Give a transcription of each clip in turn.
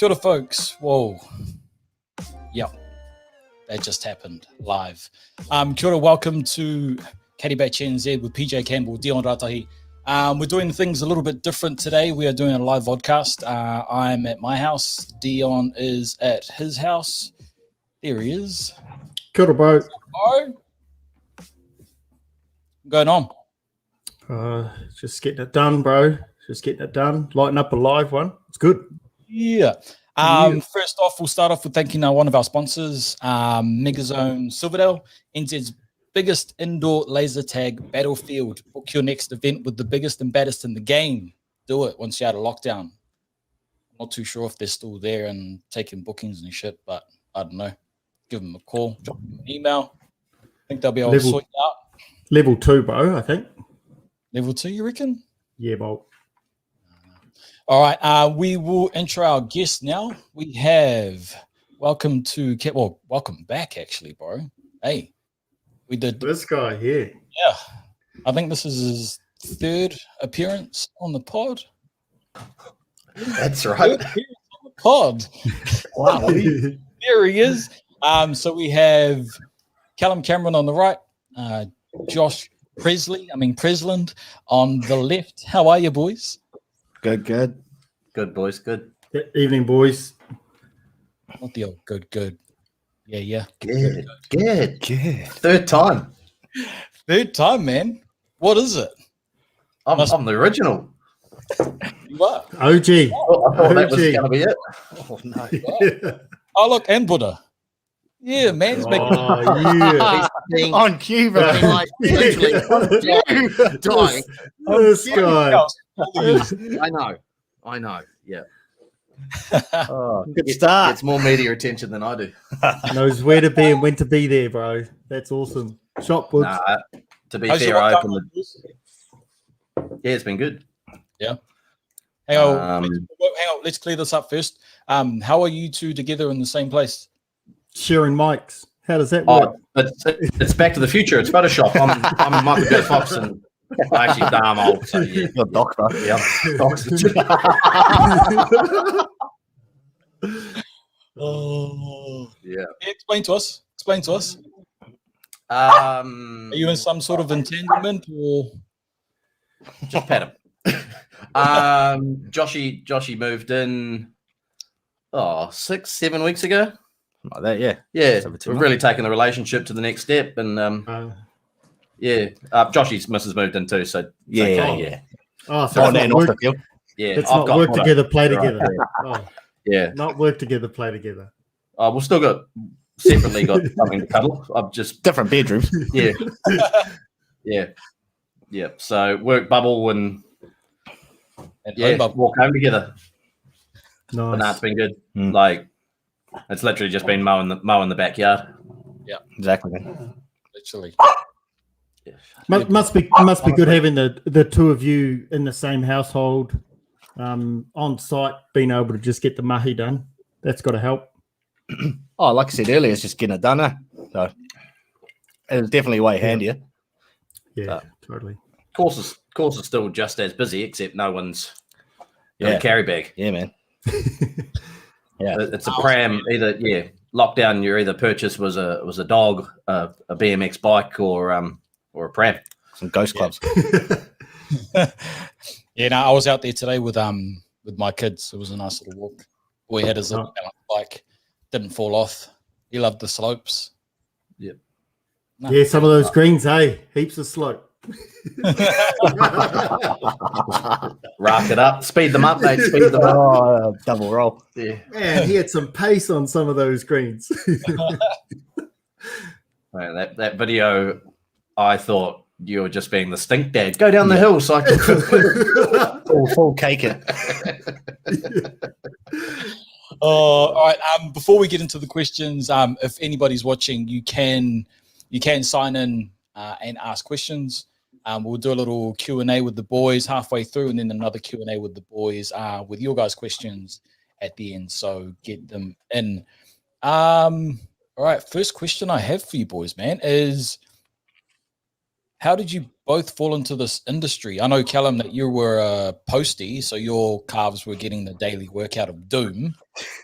Kia ora, folks. Whoa. Yep. That just happened live. Kia ora, welcome to Caddy Bach NZ with PJ Campbell, Dion Ratahi. We're doing things a little bit different today. We are doing a live podcast. I'm at my house. Dion is at his house. There he is. Kia ora, bro. What's going on? Just getting it done, bro. Just getting it done. Lighting up a live one. It's good. Yeah. First off, we'll start off with thanking one of our sponsors, Megazone Silverdale, NZ's biggest indoor laser tag battlefield. Book your next event with the biggest and baddest in the game. Do it once you're out of lockdown. I'm not too sure if they're still there and taking bookings and shit, but I don't know. Give them a call, drop them an email. I think they'll be able to sort you out. Level 2, bro, I think. Level 2, you reckon? Yeah, bro. All right, we will intro our guest now. We have welcome back, actually, bro. Hey, we did this guy here. Yeah, I think this is his third appearance on the pod. That's right. Third appearance on the pod. Wow, there he is. So we have Callum Cameron on the right, Josh Presland on the left. How are you, boys? Good, boys. Good. Evening, boys. Not the old good. Yeah. Good. Third time, man. What is it? I'm the original. You are. OG. Oh, I thought that was going to be it. Oh, no. Oh, look, and Buddha. Yeah, man's making on cue, bro. Like, literally, dying. This guy. I know. Yeah. Good start. Gets more media attention than I do. Knows where to be and when to be there, bro. That's awesome. Shot books. To be fair, I opened Yeah, it's been good. Yeah. Hang on. Let's clear this up first. How are you two together in the same place? Sharing mics. How does that work? It's Back to the Future. It's Photoshop. I'm Michael J. Fox, and I actually damn old. So yeah, you're a doctor. Yeah. Oh yeah. Explain to us. Are you in some sort of entanglement or just pat him? Joshy moved in 6-7 weeks ago. Like that, yeah. We've really taken the relationship to the next step, and Joshy's missus moved in too, so yeah. Oh, so on and off the field. Yeah, it's not work together, play together. Oh, yeah, not work together, play together. We've still separately got something to cuddle. I'm just different bedrooms. Yeah, yeah. So work bubble and walk home together. Nice. But no, it's been good. Like. It's literally just been mowing the backyard. Yeah, exactly. Literally. Must be good having the two of you in the same household, on site, being able to just get the mahi done. That's got to help. Oh, like I said earlier, it's just getting it done. So it's definitely way handier. Yeah, totally. Course is still just as busy, except no one's got a carry bag. Yeah, man. Yeah, it's a pram. Either lockdown. Your either purchase was a dog, a BMX bike, or a pram. Some ghost clubs. I was out there today with my kids. It was a nice little walk. We had his little bike, didn't fall off. He loved the slopes. Yep. No. Yeah, some of those greens, heaps of slope. Rack it up, speed them up, mate. Speed them up. Oh, double roll. Yeah, man, he had some pace on some of those greens. Man, that video, I thought you were just being the stink dad. Go down the hill, so I can full cake it. All right. Before we get into the questions, if anybody's watching, you can sign in and ask questions. We'll do a little Q&A with the boys halfway through, and then another Q&A with the boys with your guys' questions at the end. So get them in. All right. First question I have for you boys, man, is how did you both fall into this industry? I know, Callum, that you were a postie, so your calves were getting the daily workout of doom.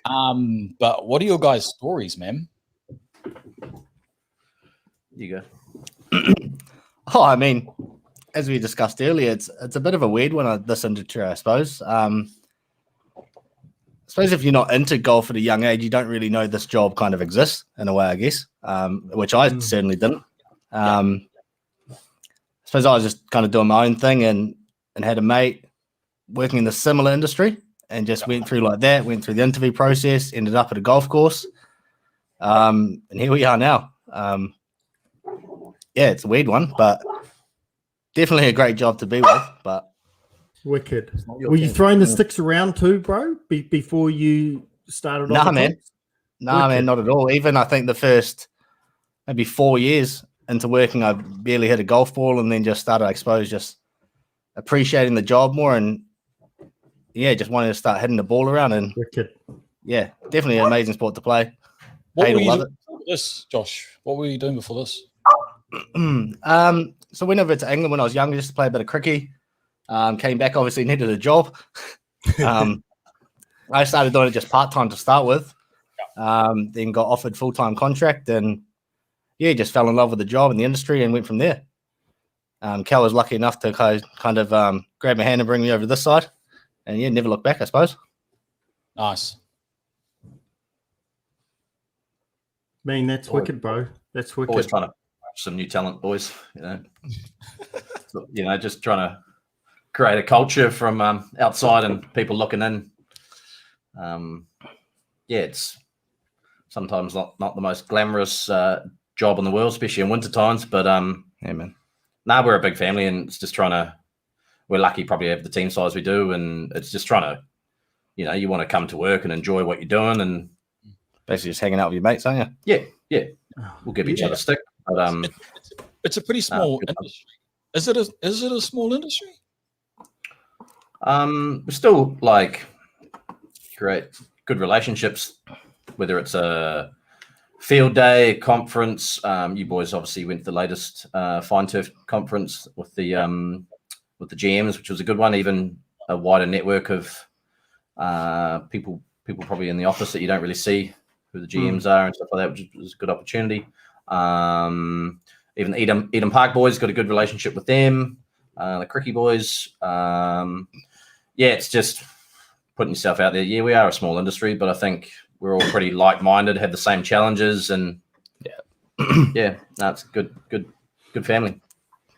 But what are your guys' stories, man? You go. Oh, I mean, as we discussed earlier, it's a bit of a weird one, this industry, I suppose. I suppose if you're not into golf at a young age, you don't really know this job kind of exists in a way, I guess, which I certainly didn't. I suppose I was just kind of doing my own thing and had a mate working in the similar industry and just went through like that, went through the interview process, ended up at a golf course. And here we are now. Yeah, it's a weird one, but definitely a great job to be with. But wicked. Were you throwing the sticks around too, bro, before you started? Nah, man. Nah, man, not at all. Even I think the first maybe 4 years into working, I barely hit a golf ball, and then just started, I suppose, just appreciating the job more, and yeah, just wanted to start hitting the ball around. And wicked. Yeah, definitely an amazing sport to play. What were you doing before this, Josh? What were you doing before this? So went over to England when I was younger just to play a bit of cricket. Came back, obviously needed a job. I started doing it just part-time to start with. Then got offered full-time contract, and yeah, just fell in love with the job and the industry and went from there. Cal was lucky enough to kind of grab my hand and bring me over to this side, and yeah, never looked back, I suppose. Nice. Man, that's wicked, bro. That's wicked. Always trying to some new talent, boys. Just trying to create a culture from outside and people looking in. It's sometimes not the most glamorous job in the world, especially in winter times. But yeah, man. Now we're a big family, and it's just we're lucky probably have the team size we do, and it's just trying to, you want to come to work and enjoy what you're doing, and basically just hanging out with your mates, aren't you? Yeah. We'll give each other a stick. But it's a pretty small industry. Is it a small industry? We're still create good relationships, whether it's a field day, a conference. You boys obviously went to the latest fine turf conference with the GMs, which was a good one. Even a wider network of people probably in the office that you don't really see who the GMs are and stuff like that, which was a good opportunity. Even the Eden Park boys got a good relationship with them. The Cricky boys. It's just putting yourself out there. Yeah, we are a small industry, but I think we're all pretty like-minded, have the same challenges, and it's good family.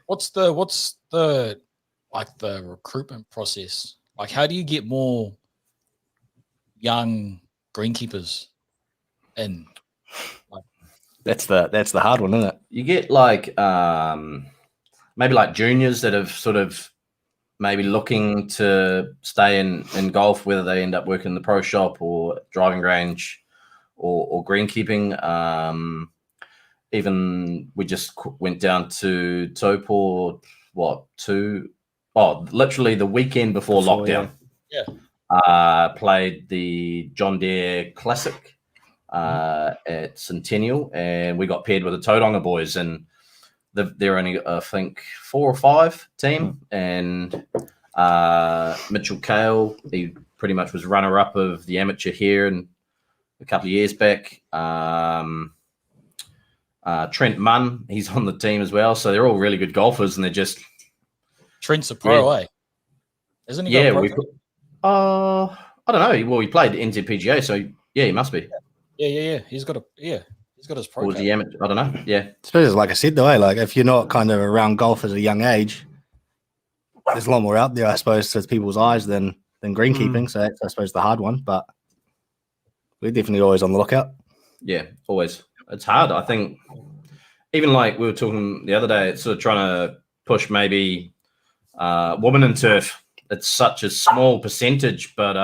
What's the recruitment process? Like, how do you get more young greenkeepers in? That's the hard one, isn't it? You get maybe juniors that have sort of maybe looking to stay in golf, whether they end up working in the pro shop or driving range or greenkeeping. Even we just went down to Taupo, literally the weekend before lockdown. Yeah. Played the John Deere Classic at Centennial, and we got paired with the Tauranga boys, and they're only, I think, 4 or 5 team, and Mitchell Kale, he pretty much was runner-up of the amateur here and a couple of years back. Trent Munn, he's on the team as well, so they're all really good golfers, and they're just Trent's a pro, isn't he? Yeah, I don't know. Well, he played NZPGA, so yeah, he must be. Yeah. He's got his pro. Or was he amateur? I don't know. Yeah. I suppose, like I said, though, if you're not kind of around golf at a young age, there's a lot more out there, I suppose, to people's eyes than greenkeeping. So that's, I suppose, the hard one. But we're definitely always on the lookout. Yeah, always. It's hard. I think even we were talking the other day, it's sort of trying to push maybe women in turf. It's such a small percentage, but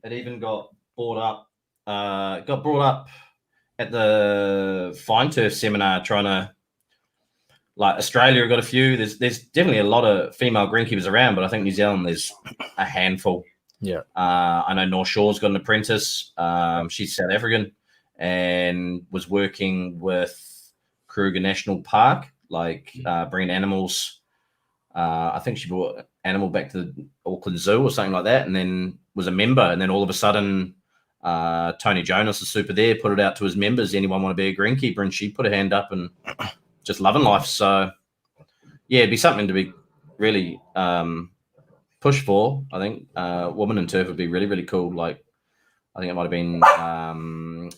it even got brought up at the fine turf seminar, trying to Australia got a few. There's definitely a lot of female greenkeepers around, but I think New Zealand there's a handful. Yeah. I know North Shore's got an apprentice. She's South African and was working with Kruger National Park like bringing animals. I think she brought an animal back to the Auckland Zoo or something like that, and then was a member. And then all of a sudden, Tony Jonas, the super there, put it out to his members. Anyone want to be a greenkeeper? And she put her hand up and just loving life. So yeah, it'd be something to be really push for. I think Woman in Turf would be really, really cool. Like, I think it might have been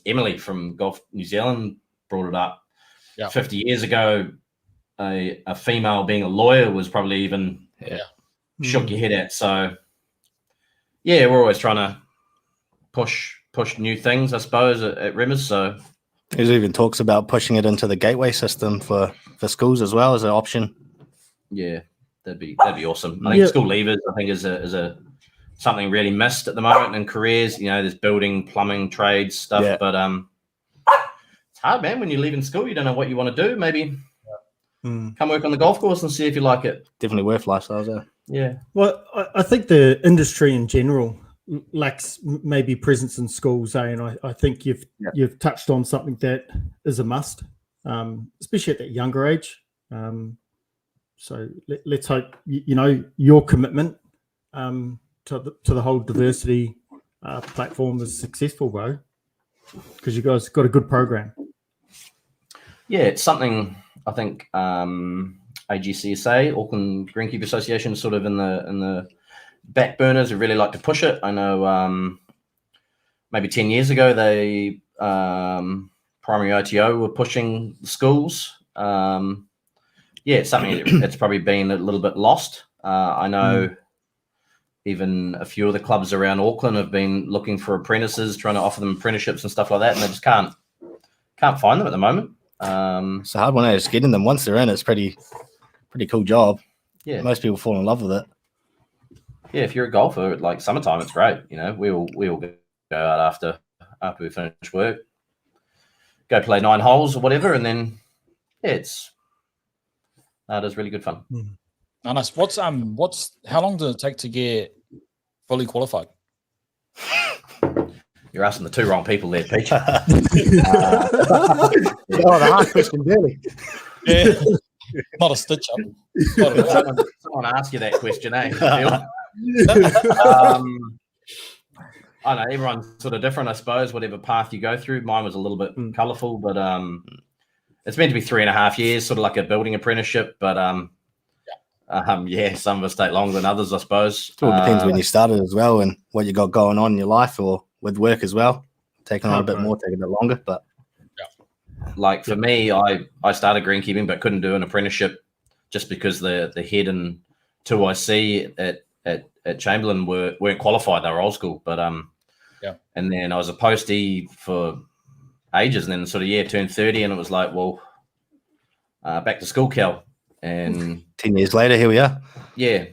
Emily from Golf New Zealand brought it up 50 years ago. A female being a lawyer was probably even shook your head at. So yeah, we're always trying to push new things, I suppose, at Rimmers. So there's even talks about pushing it into the gateway system for schools as well as an option. Yeah, that'd be awesome. I think school leavers, I think, is a something really missed at the moment in careers. You know, there's building, plumbing, trades stuff, but it's hard, man. When you're leaving school, you don't know what you want to do. Maybe come work on the golf course and see if you like it. Definitely worth lifestyles. Yeah. Well, I think the industry in general lacks maybe presence in schools, and I think you've touched on something that is a must, especially at that younger age. So let's hope your commitment to the whole diversity platform is successful, bro, because you guys got a good program. Yeah, it's something I think AGCSA, Auckland Greenkeeper Association, is sort of in the back burners. We really like to push it. I know maybe 10 years ago they primary OTO were pushing the schools. It's something it's probably been a little bit lost. I know even a few of the clubs around Auckland have been looking for apprentices, trying to offer them apprenticeships and stuff like that, and they just can't find them at the moment. It's a hard one. Just getting them once they're in, it's pretty cool job. Yeah, most people fall in love with it. Yeah, if you're a golfer, like summertime, it's great. You know, we all go out after we finish work, go play 9 holes or whatever, and then it is really good fun. Nice. How long does it take to get fully qualified? You're asking the 2 wrong people there, Peach. The hard question, really. Yeah. Not a stitch up. Someone asked you that question, eh? I know everyone's sort of different, I suppose, whatever path you go through. Mine was a little bit colourful, but it's meant to be 3.5 years, sort of like a building apprenticeship. But some of us take longer than others, I suppose. It all depends when you started as well and what you got going on in your life or with work as well. Taking on a bit more, taking a bit longer, but like for me, I started greenkeeping but couldn't do an apprenticeship just because the head and 2IC at Chamberlain weren't qualified. They were old school, but and then I was a postie for ages, and then sort of turned 30, and it was like, well, back to school, Cal. And 10 years later, here we are. Yeah.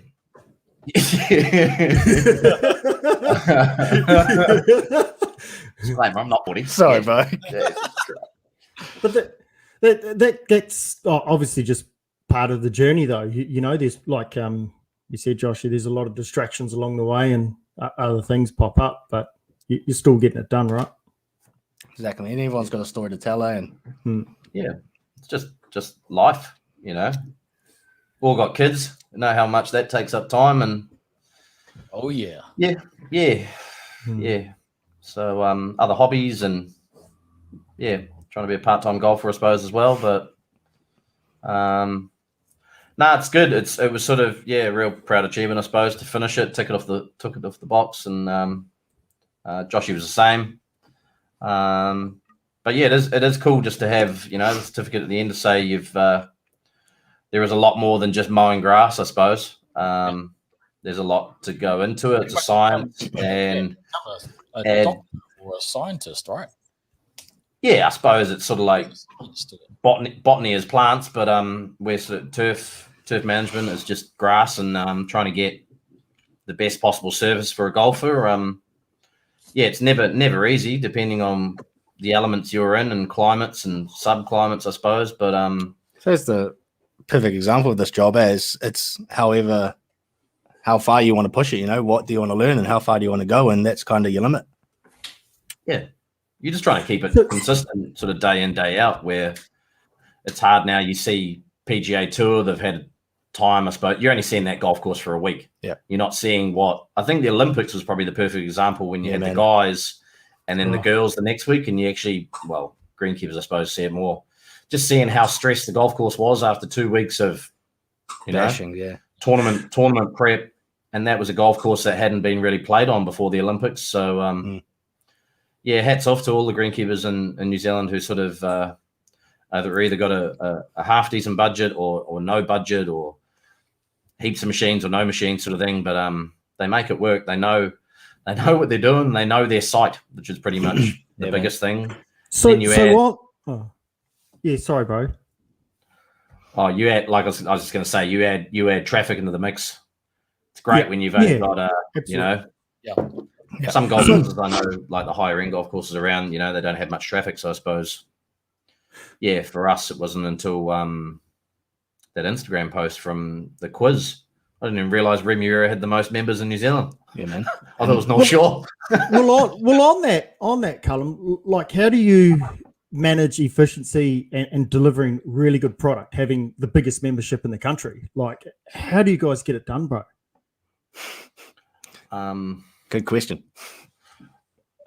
I'm not 40. Sorry, bro. But that's obviously just part of the journey, though. You know, there's like you said, Josh, there's a lot of distractions along the way, and other things pop up, but you're still getting it done, right? Exactly, and everyone's got a story to tell, and it's just life, you know. All got kids, know how much that takes up time, and so other hobbies, and trying to be a part-time golfer, I suppose, as well. But it's good. It was sort of a real proud achievement, I suppose, to finish it, took it off the box, and Joshy was the same. But it is cool just to have, you know, the certificate at the end to say you've there is a lot more than just mowing grass, I suppose. There's a lot to go into it. It's a science, and a doctor or a scientist, right? Yeah, I suppose it's sort of like botany is plants, but we're sort of turf management is just grass, and trying to get the best possible service for a golfer. It's never easy, depending on the elements you're in and climates and subclimates, I suppose. But so it's the perfect example of this job as it's however how far you want to push it. You know, what do you want to learn and how far do you want to go, and that's kind of your limit. Yeah. You're just trying to keep it consistent sort of day in, day out, where it's hard now. You see PGA Tour. They've had time, I suppose. You're only seeing that golf course for a week. Yeah. You're not seeing what I think the Olympics was probably the perfect example when you had man. the guys and then the girls the next week, and you actually, well, Greenkeepers, I suppose, see it more. Just seeing how stressed the golf course was after 2 weeks of, Dashing, yeah, tournament prep, and that was a golf course that hadn't been really played on before the Olympics. So, yeah, hats off to all the Greenkeepers in New Zealand who sort of either got a half decent budget or no budget or heaps of machines or no machines sort of thing. But they make it work. They know what they're doing. They know their site, which is pretty much the biggest thing. So what? Oh. Yeah, sorry, bro. Oh, you add, like I was just going to say, you add traffic into the mix. It's great when you've only got some golf courses I know, like the higher end golf courses around, they don't have much traffic. So I suppose, for us, it wasn't until that Instagram post from the quiz. I didn't even realize Remuera had the most members in New Zealand. Yeah, man. I thought it was North Shore. on that, Callum, like, how do you manage efficiency and delivering really good product, having the biggest membership in the country? Like, how do you guys get it done, bro? Good question.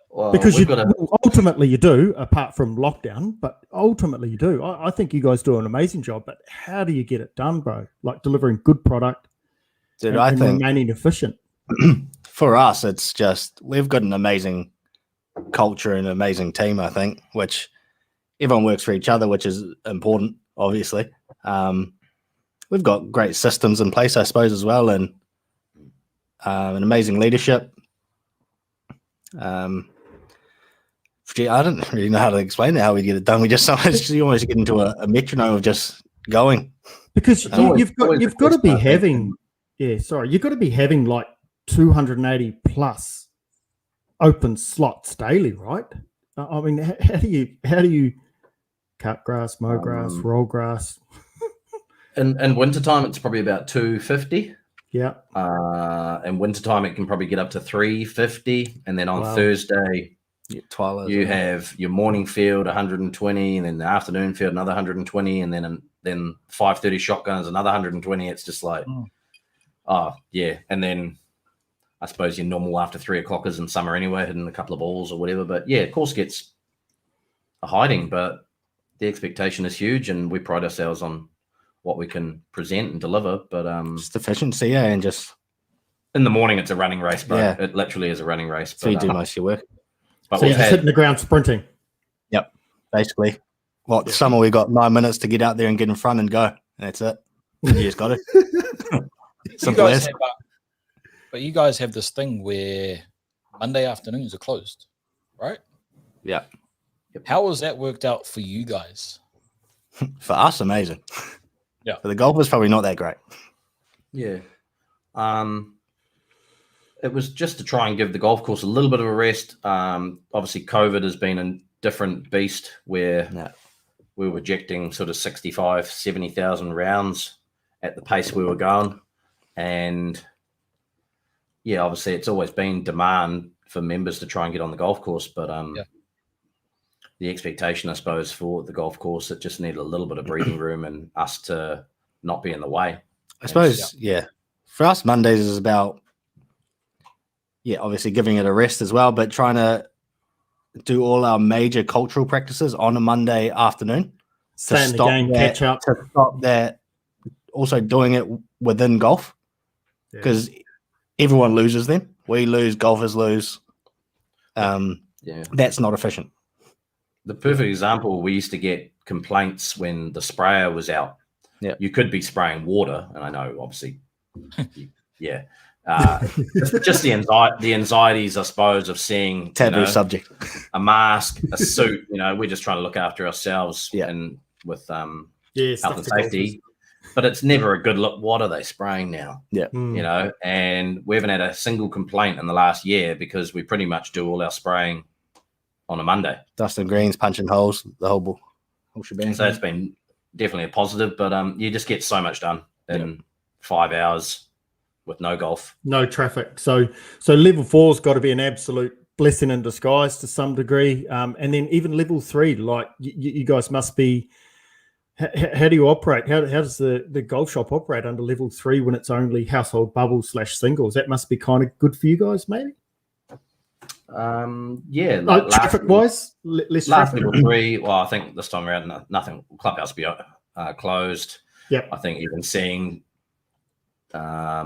Well, because ultimately you do, apart from lockdown, but ultimately you do. I think you guys do an amazing job, but how do you get it done, bro? Like delivering good product and remaining efficient. For us, it's just we've got an amazing culture and an amazing team, I think, which everyone works for each other, which is important, obviously. We've got great systems in place, I suppose, as well, and an amazing leadership. I don't really know how to explain how we get it done. We just you almost get into a metronome of just going. Because you've got to be having, you've got to be having like 280 plus open slots daily, right? I mean, how do you cut grass, mow grass, roll grass? In wintertime, it's probably about 250. Yeah. In wintertime, it can probably get up to 350. And then on Thursday, you have your morning field 120, and then the afternoon field another 120, and then 5:30 shotguns another 120. It's just like, and then I suppose your normal after 3 o'clockers in summer anyway, hitting a couple of balls or whatever. But yeah, course gets a hiding, but the expectation is huge, and we pride ourselves on what we can present and deliver. But just efficiency, and just in the morning, it's a running race, bro. Yeah. It literally is a running race. So you do most of your work. But so you're just hitting the ground sprinting. Yep, basically. Summer we got 9 minutes to get out there and get in front and go. That's it. You just got it. But you guys have this thing where Monday afternoons are closed, right? Yeah. How has that worked out for you guys? For us, amazing. Yeah. For the golfers, probably not that great. Yeah. It was just to try and give the golf course a little bit of a rest. Obviously, COVID has been a different beast where we were ejecting sort of 65, 70,000 rounds at the pace we were going. And, yeah, obviously it's always been demand for members to try and get on the golf course. But the expectation, I suppose, for the golf course, it just needed a little bit of breathing room and us to not be in the way. I suppose, for us, Mondays is about, obviously giving it a rest as well, but trying to do all our major cultural practices on a Monday afternoon. Stay in the game, catch up. To stop that, also doing it within golf, because everyone loses then. We lose, golfers lose. That's not efficient. The perfect example, we used to get complaints when the sprayer was out. Yeah, you could be spraying water, and I know, obviously, just the anxieties, I suppose, of seeing taboo subject, a mask, a suit. We're just trying to look after ourselves and with health and safety. But it's never a good look. What are they spraying now? Yeah, and we haven't had a single complaint in the last year because we pretty much do all our spraying on a Monday. Dusting greens, punching holes, the whole shebang. So it's been definitely a positive, but you just get so much done in 5 hours with no golf. No traffic. So level 4's got to be an absolute blessing in disguise to some degree. And then even level 3, like you guys must be How do you operate? How does the golf shop operate under level 3 when it's only household bubbles / singles? That must be kind of good for you guys, maybe. Yeah, like traffic wise, less last traffic. level 3. Well, I think this time around, nothing. Clubhouse will be closed. Yep. I think even seeing a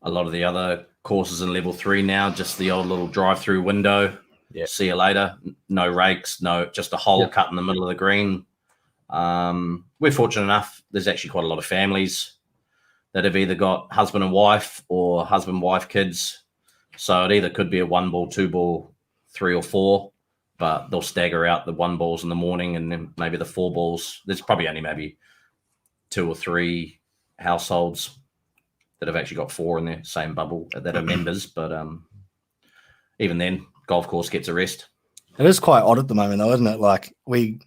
lot of the other courses in level 3 now, just the old little drive-through window. Yeah. See you later. No rakes, just a hole cut in the middle of the green. We're fortunate enough. There's actually quite a lot of families that have either got husband and wife or husband, wife, kids. So it either could be a 1 ball, 2 ball, 3 or 4, but they'll stagger out the 1 balls in the morning and then maybe the 4 balls. There's probably only maybe 2 or 3 households that have actually got 4 in their same bubble that are members. But even then, golf course gets a rest. It is quite odd at the moment, though, isn't it? Like we'll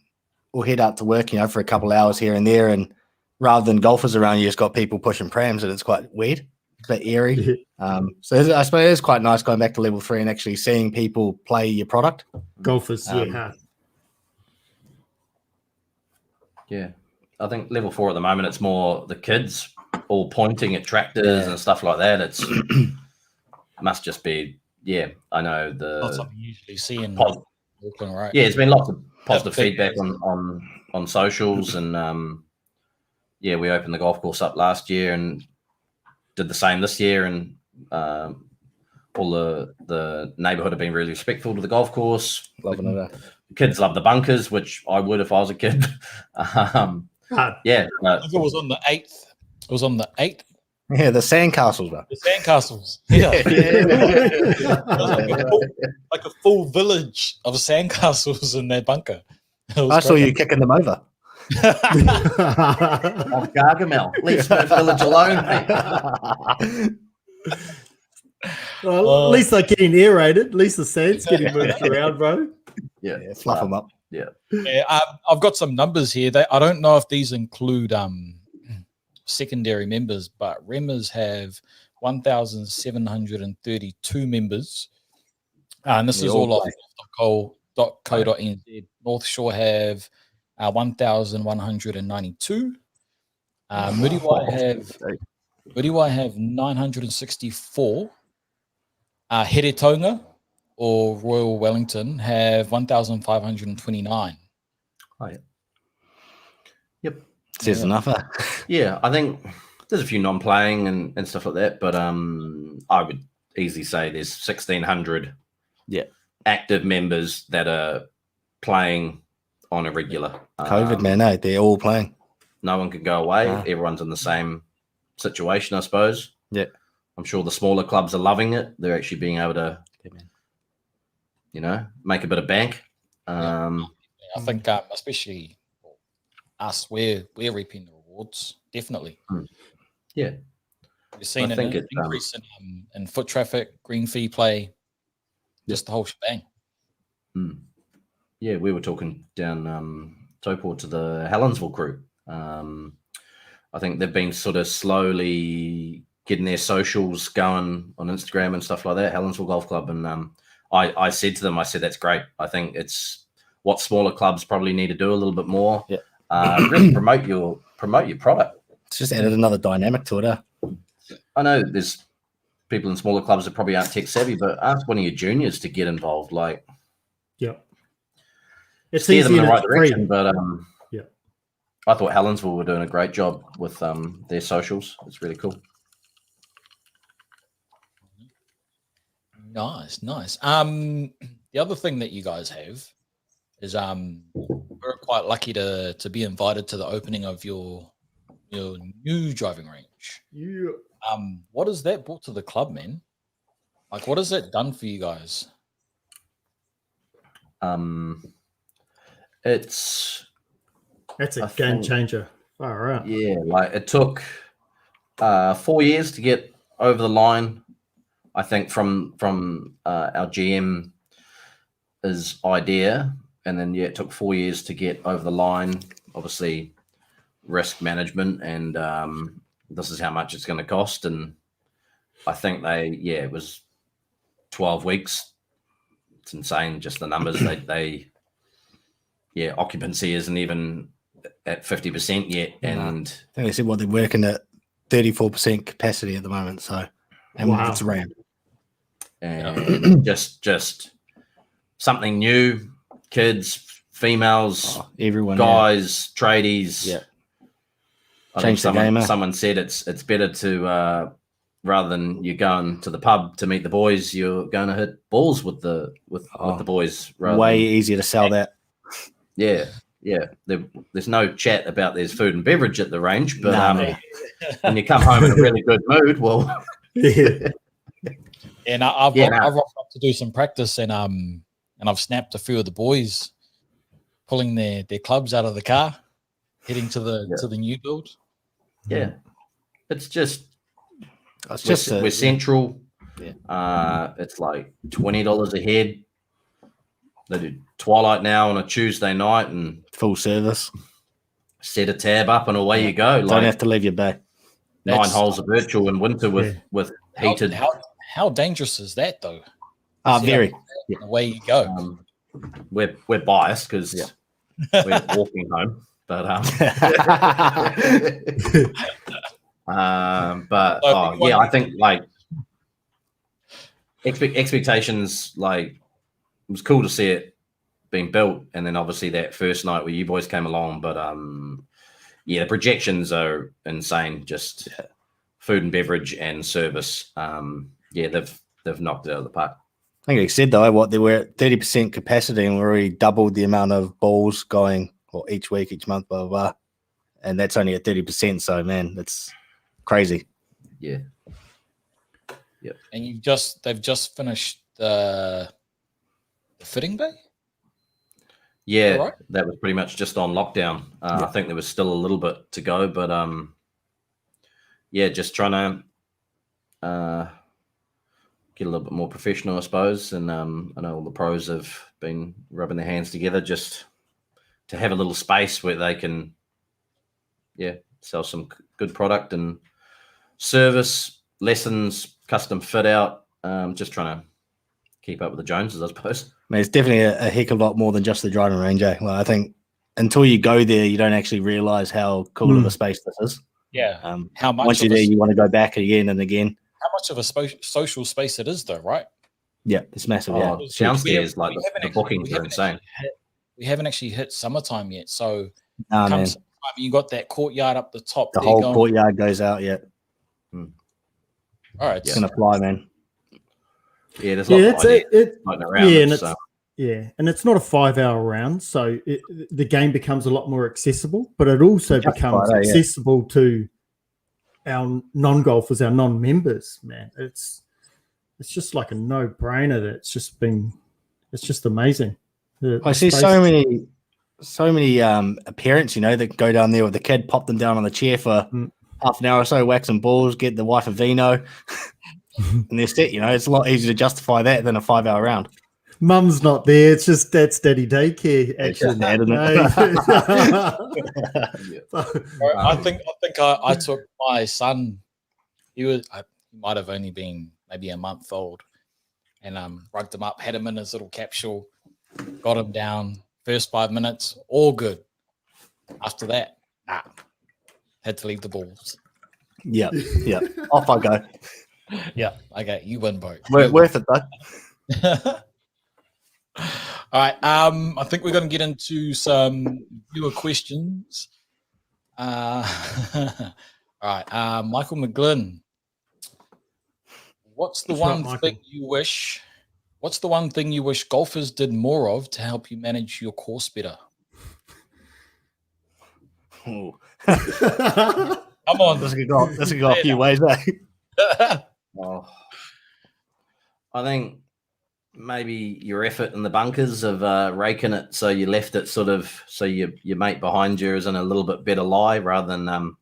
head out to work, for a couple of hours here and there, and rather than golfers around, you just got people pushing prams, and it's quite weird, a bit eerie. So I suppose it is quite nice going back to level 3 and actually seeing people play your product. Golfers, Yeah. I think level 4 at the moment, it's more the kids all pointing at tractors and stuff like that. It's must just be, I know Not something you usually see in Auckland, right? Yeah, there's been lots of positive feedback on socials, and we opened the golf course up last year and did the same this year, and all the neighbourhood have been really respectful to the golf course. Loving it. Kids love the bunkers, which I would if I was a kid. I think it was on the 8th. It was on the 8th. Yeah, the sandcastles, bro. The sandcastles. Yeah. It was like a full village of sandcastles in their bunker. I saw you kicking them over. Of Gargamel. Leave Smith Village alone, mate. Well, at least they're getting aerated. At least the sand's getting moved around, bro. Yeah, fluff them up. Yeah. I've got some numbers here. I don't know if these include secondary members, but Remmers have 1,732 members. And this is all off .co.nz. North Shore have 1,192. Muriwai have 964. Heretonga or Royal Wellington have 1,529. Oh, yeah. Yep. Says enough. Yeah, I think there's a few non-playing and stuff like that, but I would easily say there's 1,600 active members that are playing on a regular. COVID, man, they're all playing. No one can go away. Everyone's in the same situation, I suppose. Yeah. I'm sure the smaller clubs are loving it. They're actually being able to, make a bit of bank. I think especially us, we're reaping the rewards, definitely. Yeah. We've seen an increase in foot traffic, green fee play, just the whole shebang. Yeah, we were talking down Taupo to the Helensville crew. I think they've been sort of slowly getting their socials going on Instagram and stuff like that, Helensville Golf Club. And I said to them, that's great. I think it's what smaller clubs probably need to do a little bit more. Yeah. Really promote your product. It's just added another dynamic to it. I know there's people in smaller clubs that probably aren't tech savvy, but ask one of your juniors to get involved. It's steer easy them in the right free. direction. But I thought Helensville were doing a great job with their socials. It's really cool. Nice. The other thing that you guys have is we're quite lucky to be invited to the opening of your new driving range. Yeah. What has that brought to the club, man? Like, what has that done for you guys? That's a game changer. Far out. Yeah, it took 4 years to get over the line. I think from our GM's idea, and then it took 4 years to get over the line. Obviously, risk management, and this is how much it's going to cost. And I think it was 12 weeks. It's insane, just the numbers. Occupancy isn't even at 50% yet, and I think they said they're working at 34% capacity at the moment. So, and Wow. it's around. And just something new, kids, females, Everyone, guys, tradies. Yeah. I Change the think game. someone said it's better to rather than you going to the pub to meet the boys, you're going to hit balls with the boys. Way easier to sell that. Yeah. There's no chat about there's food and beverage at the range, but No. when you come home in a really good mood, well, And I've rocked up to do some practice, and I've snapped a few of the boys pulling their clubs out of the car, heading to the new build. Yeah, it's just we're we're central. Yeah. It's like $20 a head. They do twilight now on a Tuesday night and full service. Set a tab up and away you go. Don't have to leave your bay. 9 holes of virtual in winter with heated. How dangerous is that though? Very. Away you go. We're biased because we're walking home, but I think like expectations, like it was cool to see it being built, and then obviously that first night where you boys came along, but the projections are insane. Just food and beverage and service. They've knocked it out of the park. I think they said though they were at 30% capacity and we already doubled the amount of balls going each week, each month, blah blah blah, and that's only at 30%. So man, that's crazy. Yeah. Yep. And they've just finished the fitting bay. Yeah, right? That was pretty much just on lockdown. I think there was still a little bit to go, but just trying to get a little bit more professional, I suppose. And I know all the pros have been rubbing their hands together just to have a little space where they can, sell some good product and service, lessons, custom fit out. Just trying to keep up with the Joneses, I suppose. I mean, it's definitely a heck of a lot more than just the driving range. Well, I think until you go there, you don't actually realize how cool of a space this is. Yeah. How much? Once you're there, you want to go back again and again. How much of a social space it is, though, right? Yeah, it's massive. Downstairs, like the bookings are insane. We haven't actually hit summertime yet, so man. You got that courtyard up the top. The whole courtyard goes out. Yeah. All right, it's gonna fly, man. Yeah, there's and it's not a 5-hour round, so the game becomes a lot more accessible, but it also becomes accessible to our non-golfers, our non-members. Man, it's just like a no-brainer. It's just amazing. I see so many parents, that go down there with the kid, pop them down on the chair for half an hour or so, wax some balls, get the wife a vino. And they're set, it's a lot easier to justify that than a 5-hour round. Mum's not there. It's just that's daddy daycare. Actually, I think I took my son. He might have only been maybe a month old, and rugged him up, had him in his little capsule, got him down. First 5 minutes, all good. After that, had to leave the balls. Yeah. Off I go. Yeah. Okay, you win, Bo. Worth it though. All right. I think we're going to get into some viewer questions. All right. Michael McGlynn. What's the one thing you wish golfers did more of to help you manage your course better? Come on. This could go a few ways, eh? I think maybe your effort in the bunkers of raking it so you left it sort of so your mate behind you is in a little bit better lie rather than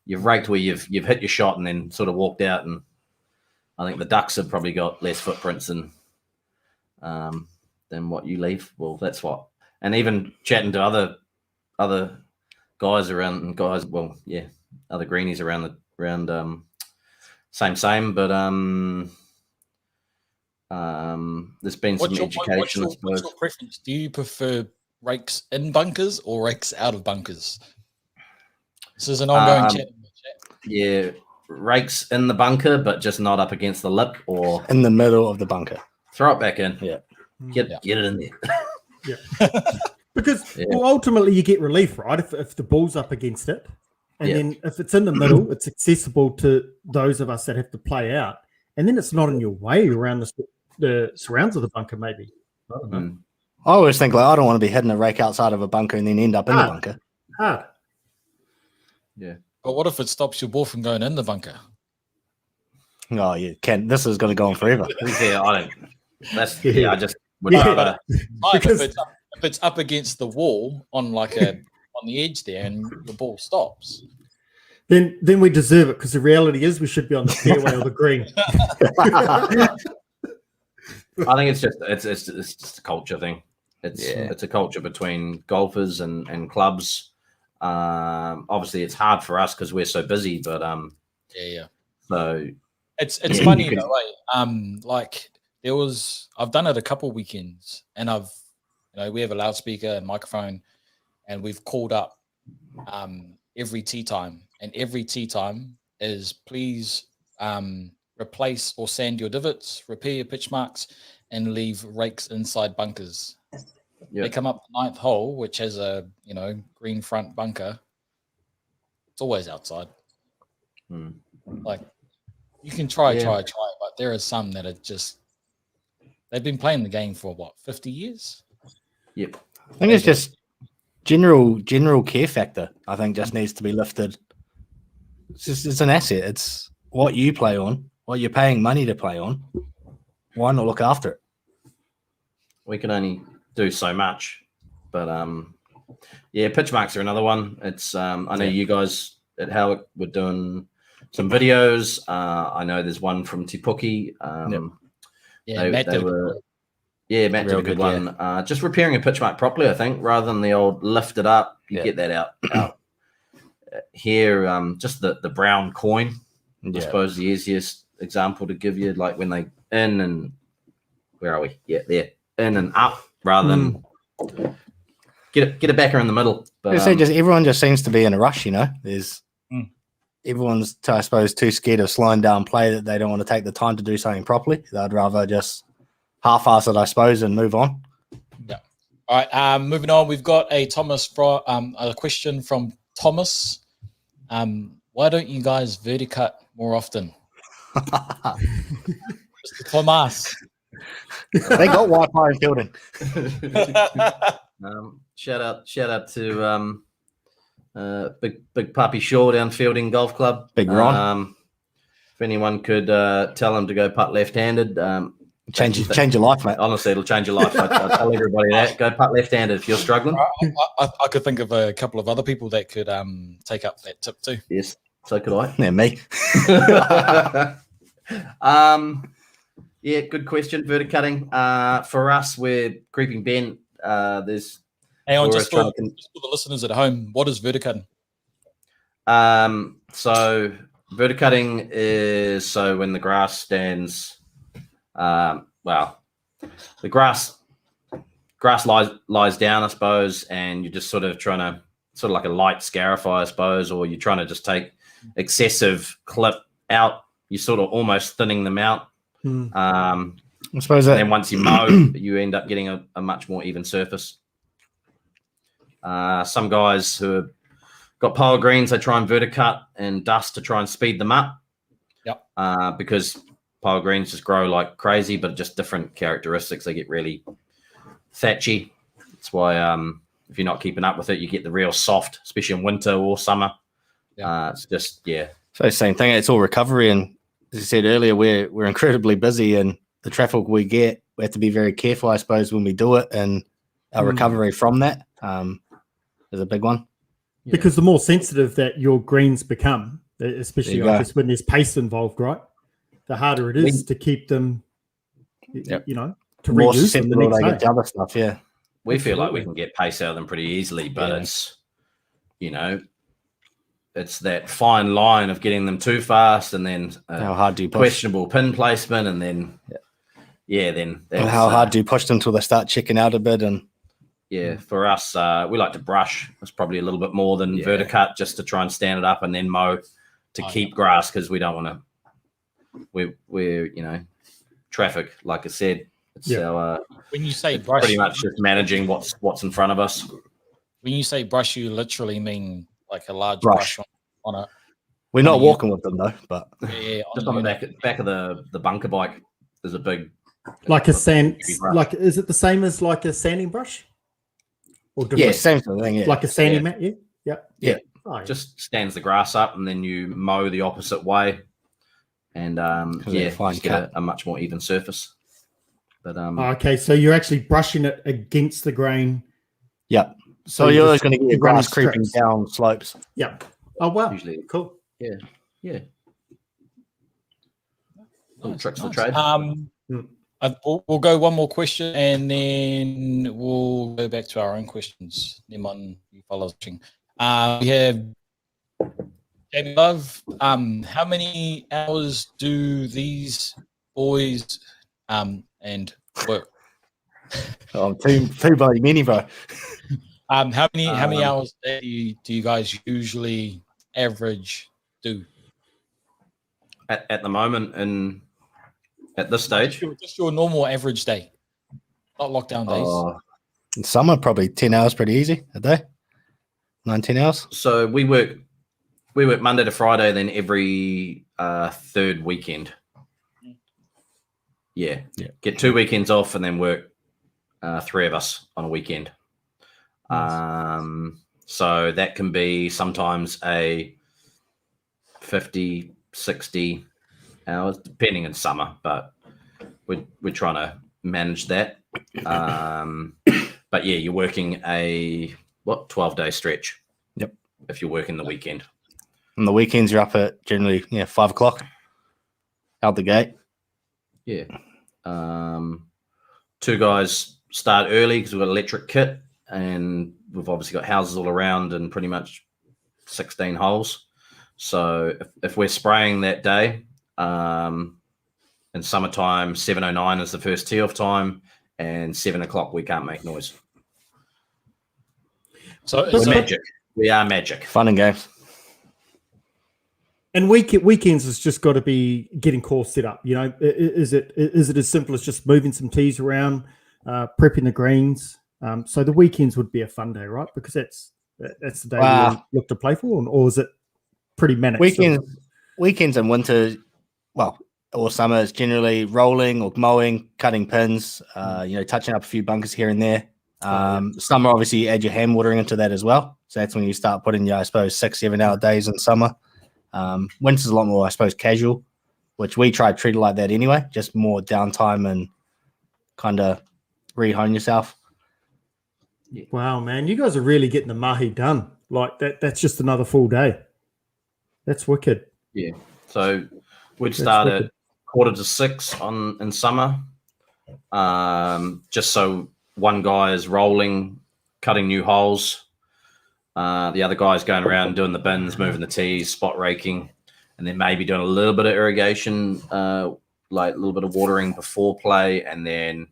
you've raked where you've hit your shot and then sort of walked out. And I think the Ducks have probably got less footprints than what you leave. Well, that's what. And even chatting to other guys around other greenies around same, but there's been some education. What's your preference? Do you prefer rakes in bunkers or rakes out of bunkers? This is an ongoing chat. Yeah, rakes in the bunker, but just not up against the lip or in the middle of the bunker. Throw it back in. Yeah. Get it in there. Yeah. Because well, ultimately you get relief, right? If the ball's up against it. And then if it's in the middle, it's accessible to those of us that have to play out. And then it's not in your way around the surrounds of the bunker, maybe. I don't know. I always think, like, I don't want to be hitting a rake outside of a bunker and then end up in the bunker. Hard. Yeah. But what if it stops your ball from going in the bunker? Oh, you can. This is going to go on forever. Yeah, I don't. That's I just would rather. Because if it's up against the wall on on the edge there, and the ball stops, then we deserve it, because the reality is we should be on the fairway or the green. I think it's just a culture thing. It's a culture between golfers and clubs. Obviously, it's hard for us because we're so busy, but So it's funny though. Like I've done it a couple weekends, and we have a loudspeaker and microphone, and we've called up every tee time, and every tee time is please replace or sand your divots, repair your pitch marks, and leave rakes inside bunkers. They come up the 9th hole, which has a green front bunker. It's always outside. Like you can try, but there are some that are just they've been playing the game for 50 years. Yep. I think it's just general care factor. I think just needs to be lifted. It's an asset. It's what you play on, what you're paying money to play on. Why not look after it? We can only do so much, but pitch marks are another one. It's I know you guys at Howick were doing some videos. I know there's one from Tipuki. Matt did a good one. Just repairing a pitch mark properly, I think, rather than the old lift it up. You get that out. Here, just the brown coin. I suppose the easiest example to give you, like when they in and where are we? Yeah, there, in and up, rather than get a backer in the middle. But everyone just seems to be in a rush. There's everyone's, I suppose, too scared of slowing down play that they don't want to take the time to do something properly. They'd rather just half-ass it, I suppose, and move on. Yeah. All right. Moving on, we've got a question from Thomas. Why don't you guys verticut more often? Mr. Thomas. They got Wi-Fi in fielding. Shout out to Big Puppy Shaw down Fielding Golf Club. Big Ron. If anyone could tell him to go putt left-handed, change your life, mate. Honestly, it'll change your life. I tell everybody that. Go putt left-handed if you're struggling. I could think of a couple of other people that could take up that tip too. Yes, so could I. Yeah, me. Good question. Verticutting. For us, we're creeping bent. There's. Hang on, just for the listeners at home, what is verticutting? So verticutting is when the grass stands. The grass lies down, I suppose, and you're just sort of trying to like a light scarify, I suppose, or you're trying to just take excessive clip out. You're sort of almost thinning them out. I suppose that. And then once you mow, you end up getting a much more even surface. Some guys who have got pile greens, they try and verticut and dust to try and speed them up. Yep. Because pile greens just grow like crazy, but just different characteristics. They get really thatchy. That's why if you're not keeping up with it, you get the real soft, especially in winter or summer. Yeah. It's just So same thing. It's all recovery, and as I said earlier, we're incredibly busy, and the traffic we get, we have to be very careful, I suppose, when we do it, and our recovery from that is a big one. Because the more sensitive that your greens become, especially I guess when there's pace involved, right? The harder it is to keep them, to more reuse them the next day. Get the other stuff, We feel like we can get pace out of them pretty easily, but it's, it's that fine line of getting them too fast, and then how hard do you push? Questionable pin placement, and then and how hard do you push them till they start checking out a bit? And Yeah, for us, we like to brush. It's probably a little bit more than verticut, just to try and stand it up and then mow to keep grass, because we don't want to. We're traffic, like I said. It's our, when you say brush, pretty much just managing what's in front of us. When you say brush, you literally mean like a large brush on a. We're not walking with them though, but Just on the back of the bunker bike, there's a big. Like a sand, like is it the same as like a sanding brush? Or yeah, same sort of thing. Yeah. Like a sanding mat. Yeah. Oh, just stands the grass up, and then you mow the opposite way, and just get a much more even surface. But okay, so you're actually brushing it against the grain. Yep. So you're always going to get your grass creeping down slopes. Yep. Oh wow. Usually, cool. Yeah. Little tricks for trade. We'll go one more question, and then we'll go back to our own questions. Anyone you follow watching. We have Caddy Love. How many hours do these boys and work? Oh, too bloody many, bro. How many hours a day do you guys usually average do? At the moment, and at this stage, just your normal average day, not lockdown days. In summer, probably 10 hours, pretty easy a day. 19 hours. So we work Monday to Friday, then every third weekend. Yeah. Get 2 weekends off, and then work 3 of us on a weekend. So that can be sometimes a 50, 60 hours, depending in summer, but we're trying to manage that. But yeah, you're working a 12-day stretch. Yep. If you're working the weekend. On the weekends, you're up at generally 5 o'clock out the gate. Yeah. 2 guys start early because we've got electric kit, and we've obviously got houses all around and pretty much 16 holes. So if we're spraying that day, in summertime, 7:09 is the first tee off time, and 7 o'clock we can't make noise. So we're magic. We are magic. Fun and games. And weekends has just got to be getting course set up. Is it as simple as just moving some tees around, prepping the greens? So the weekends would be a fun day, right? Because that's the day we look to play for, or is it pretty manic? Weekends in winter, or summer, is generally rolling or mowing, cutting pins, touching up a few bunkers here and there. Summer, obviously, you add your hand watering into that as well. So that's when you start putting your, 6-7 hour days in summer. Winter's a lot more, casual, which we try to treat it like that anyway, just more downtime and kind of re-hone yourself. Wow, man, you guys are really getting the mahi done. Like that's just another full day. That's wicked. Yeah. So we'd start at 5:45 in summer, just so one guy is rolling, cutting new holes. The other guy's going around doing the bins, moving the tees, spot raking, and then maybe doing a little bit of irrigation, like a little bit of watering before play. And then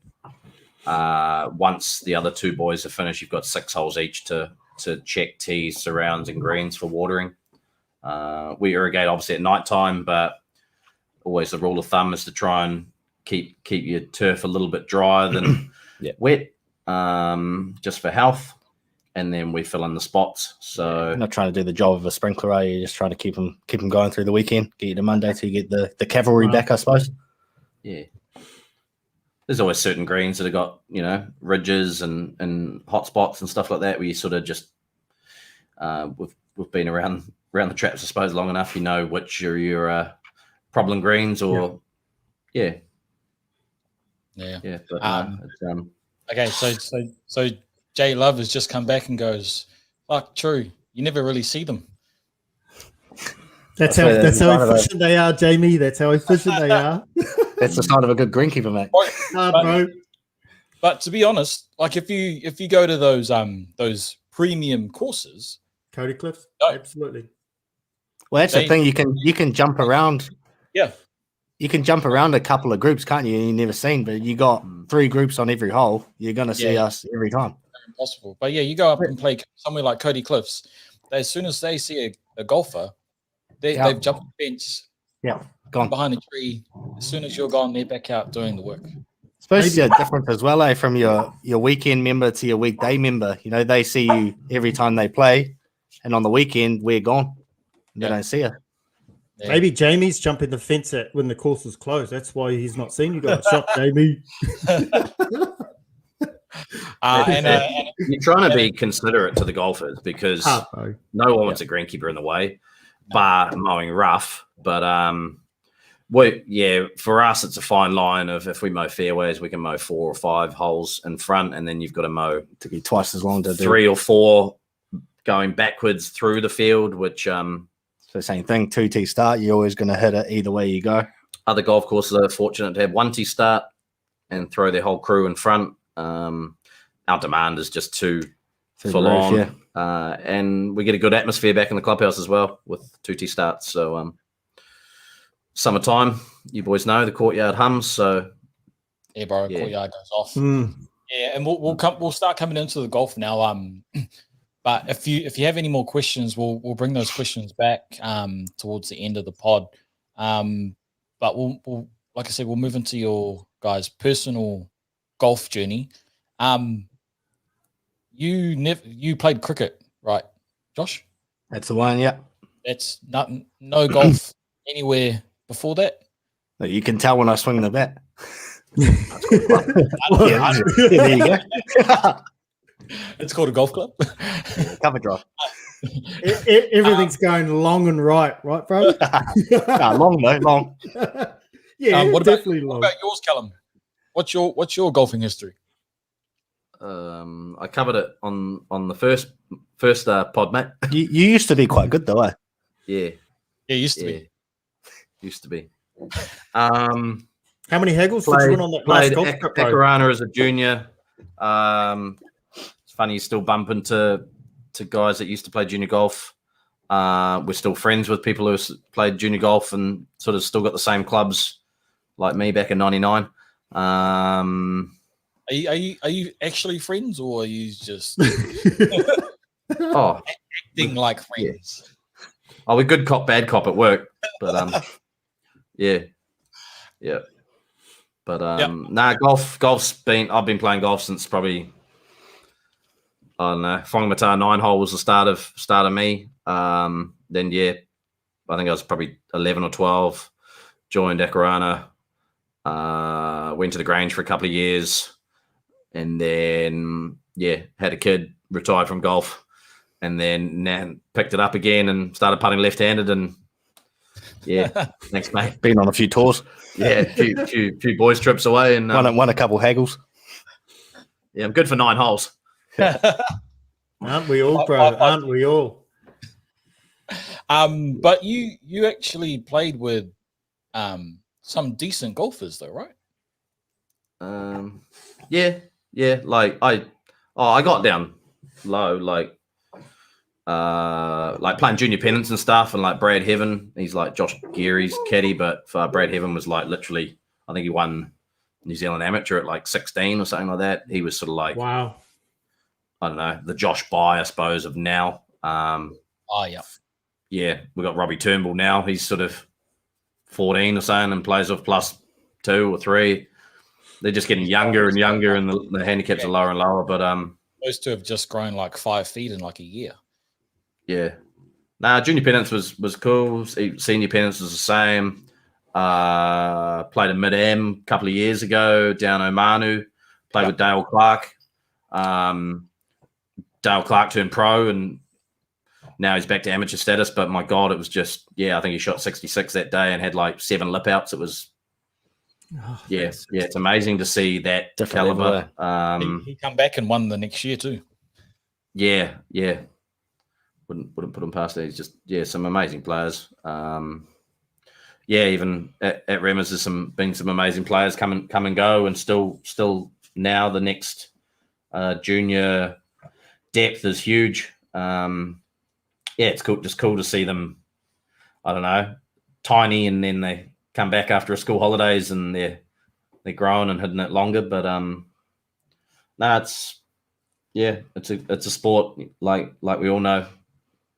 once the other 2 boys are finished, you've got 6 holes each to check tees, surrounds, and greens for watering. We irrigate obviously at night time, but always the rule of thumb is to try and keep your turf a little bit drier than wet, just for health. And then we fill in the spots. So you're not trying to do the job of a sprinkler, are you? You're just trying to keep them going through the weekend, get you to Monday till you get the cavalry back, I suppose. Yeah. There's always certain greens that have got, ridges and hot spots and stuff like that, where you sort of just we've been around the traps, I suppose, long enough. You know which are your problem greens or yeah. But, okay, so Jay Love has just come back and goes, "Fuck, true. You never really see them." That's how efficient they are, Jamie. That's how efficient they are. That's the sign of a good greenkeeper, mate. But to be honest, like if you go to those premium courses, Cody Cliffs, absolutely. Well, that's the thing. You can jump around. Yeah. You can jump around a couple of groups, can't you? You've never seen, but you got 3 groups on every hole. You're going to see us every time. impossible. But yeah, you go up and play somewhere like Cody Cliffs. As soon as they see a golfer, they've jumped the fence, gone behind a tree. As soon as you're gone, they're back out doing the work. Suppose it's different as well, from your weekend member to your weekday member. You know, they see you every time they play, and on the weekend we're gone. They don't see you. Yeah. Maybe Jamie's jumping the fence when the course is closed. That's why he's not seen you guys. Shot, Jamie. You're trying to be considerate to the golfers because no one wants a greenkeeper in the way, bar mowing rough. But for us, it's a fine line of if we mow fairways, we can mow 4 or 5 holes in front, and then you've got to mow to be twice as long to 3 or 4 going backwards through the field, which so same thing, 2-tee start, you're always going to hit it either way you go. Other golf courses are fortunate to have 1-tee start and throw their whole crew in front. Our demand is just too full on. And we get a good atmosphere back in the clubhouse as well with 2-tee starts. So summertime, you boys know the courtyard hums. So courtyard goes off. Yeah, and we'll start coming into the golf now. But if you have any more questions, we'll bring those questions back towards the end of the pod. But we'll like I said, we'll move into your guys' personal golf journey. You played cricket, right, Josh? That's the one, yeah. That's no golf anywhere before that. You can tell when I swing the bat. There you go. It's called a golf club. Cover drive. Everything's going long and right, bro? Long though, long. Definitely long. What about yours, Callum? What's your golfing history? I covered it on the first pod, mate. You used to be quite good though, eh? Yeah, used to be. Used to be. How many haggles did you win on that last golf trip? Ekarana as a junior. It's funny, you still bump into guys that used to play junior golf. We're still friends with people who played junior golf and sort of still got the same clubs like me back in '99. Are you actually friends, or are you just acting like friends? Yeah. Oh, we're good cop, bad cop at work, but yeah. But golf's been. I've been playing golf since probably, I don't know, Whangamata 9 hole was the start of me. Then I think I was probably 11 or 12. Joined Ekarana. Went to the Grange for a couple of years, and then had a kid, retired from golf, and then picked it up again and started putting left-handed. And thanks, mate. Been on a few tours. Yeah, a few boys trips away, and won a couple haggles. Yeah, I'm good for 9 holes. Aren't we all, bro? Aren't we all? But you actually played with some decent golfers, though, right? Yeah. Like I got down low, like playing junior pennants and stuff, and like Brad Heaven, he's like Josh Geary's caddy, but Brad Heaven was like literally, I think he won New Zealand Amateur at like 16 or something like that. He was sort of like, wow, I don't know, the Josh Bye, I suppose, of now. Yeah, we got Robbie Turnbull now. He's sort of 14 or something and plays off +2 or 3. They're just getting younger and younger, and the handicaps are lower and lower. But those two have just grown like 5 feet in like a year. Yeah. Junior pennants was cool. Senior pennants was the same. Played a mid-am a couple of years ago down Omanu. Played with Dale Clark. Dale Clark turned pro, and now he's back to amateur status. But my God, it was just, I think he shot 66 that day and had like 7 lip outs. It was, it's amazing to see that caliber. He come back and won the next year too. Yeah. Wouldn't put him past it. He's just, some amazing players. Even at Remmers, there's been some amazing players come and go, and still now the next junior depth is huge. It's cool to see them, I don't know, tiny, and then they come back after a school holidays and they're growing and hitting it longer. But yeah, it's a sport like we all know,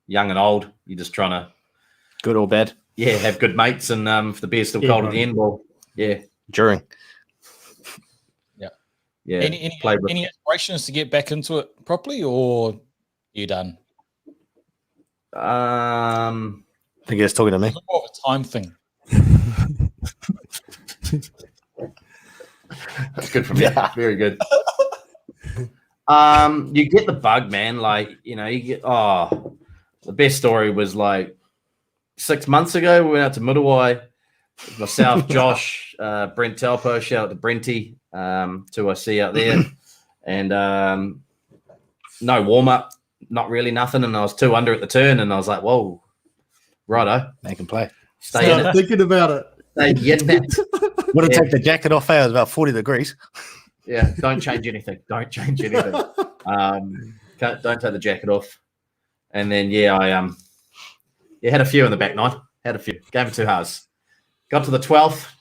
young and old. You're just trying to Good or bad? have good mates, and if the beer's still cold at the end, well, During. yeah. Any aspirations to get back into it properly, or you done? I think he's talking to me. It's more of a time thing. That's good for me. Yeah. Very good. You get the bug, man. Like, you get the best story was like 6 months ago. We went out to Mudawai. Myself, Josh, Brent Telpo, shout out to Brenty, to I see out there. And no warm-up, not really nothing. And I was 2 under at the turn, and I was like, whoa, righto. They can play. Stay in it. Thinking about it. Stay in it. Would have take the jacket off. It was about 40 degrees. Yeah, don't change anything. Don't change anything. Don't take the jacket off. And then I had a few in the back nine. Had a few. Gave it 2 hours. Got to the 12th.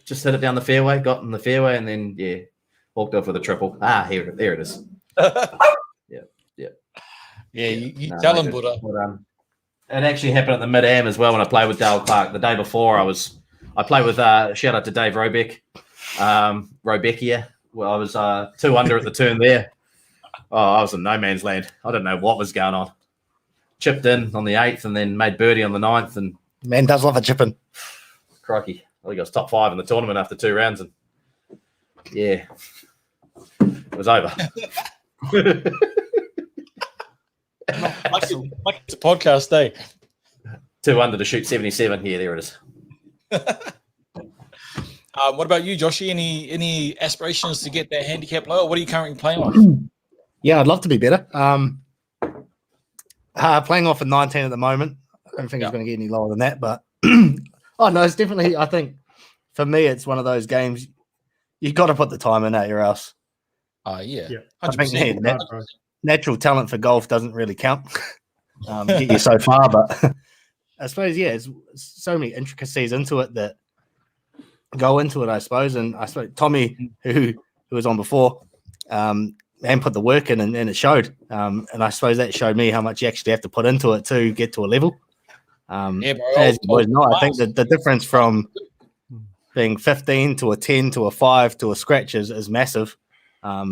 Just hit it down the fairway. Got in the fairway, and then walked off with a triple. There it is. You tell him, Buddha. It actually happened at the mid-am as well when I played with Dale Clark. The day before, I played with shout out to Dave Robeck, Robeckia. Well, I was 2 under at the turn there. Oh, I was in no man's land. I didn't know what was going on. Chipped in on the 8th and then made birdie on the 9th. And Man does love a chipping. crikey, I think I was top 5 in the tournament after 2 rounds. And it was over. Like it's a podcast, eh? 2 under to shoot 77. Yeah, there it is. What about you, Joshy? Any aspirations to get that handicap lower? What are you currently playing on? Yeah, I'd love to be better. Playing off at 19 at the moment. I don't think it's going to get any lower than that, but it's definitely, I think for me, it's one of those games you got to put the time in or else. Yeah. I think natural talent for golf doesn't really count. Get you so far, but I suppose, it's so many intricacies into it that go into it, I suppose. And I suppose Tommy, who was on before, and put the work in, and it showed. And I suppose that showed me how much you actually have to put into it to get to a level. As you boys know, I think that the difference from being 15 to a 10 to a 5 to a scratch is massive. I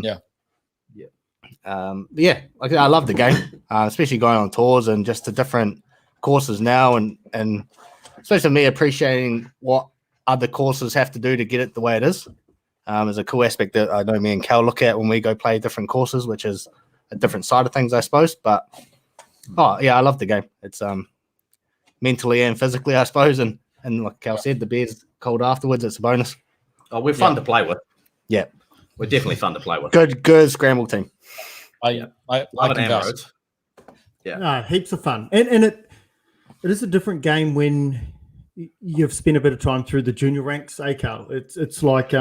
love the game, especially going on tours and just the different courses now, and especially me appreciating what other courses have to do to get it the way it is. Is a cool aspect that I know me and Cal look at when we go play different courses, which is a different side of things, I suppose. But I love the game. It's mentally and physically, I suppose, and like Cal said, the beer's cold afterwards. It's a bonus. Oh, we're fun to play with. Yeah, we're definitely fun to play with. Good scramble team. I love it, Amroads. Yeah, heaps of fun, and it is a different game when you've spent a bit of time through the junior ranks, Cal. It's like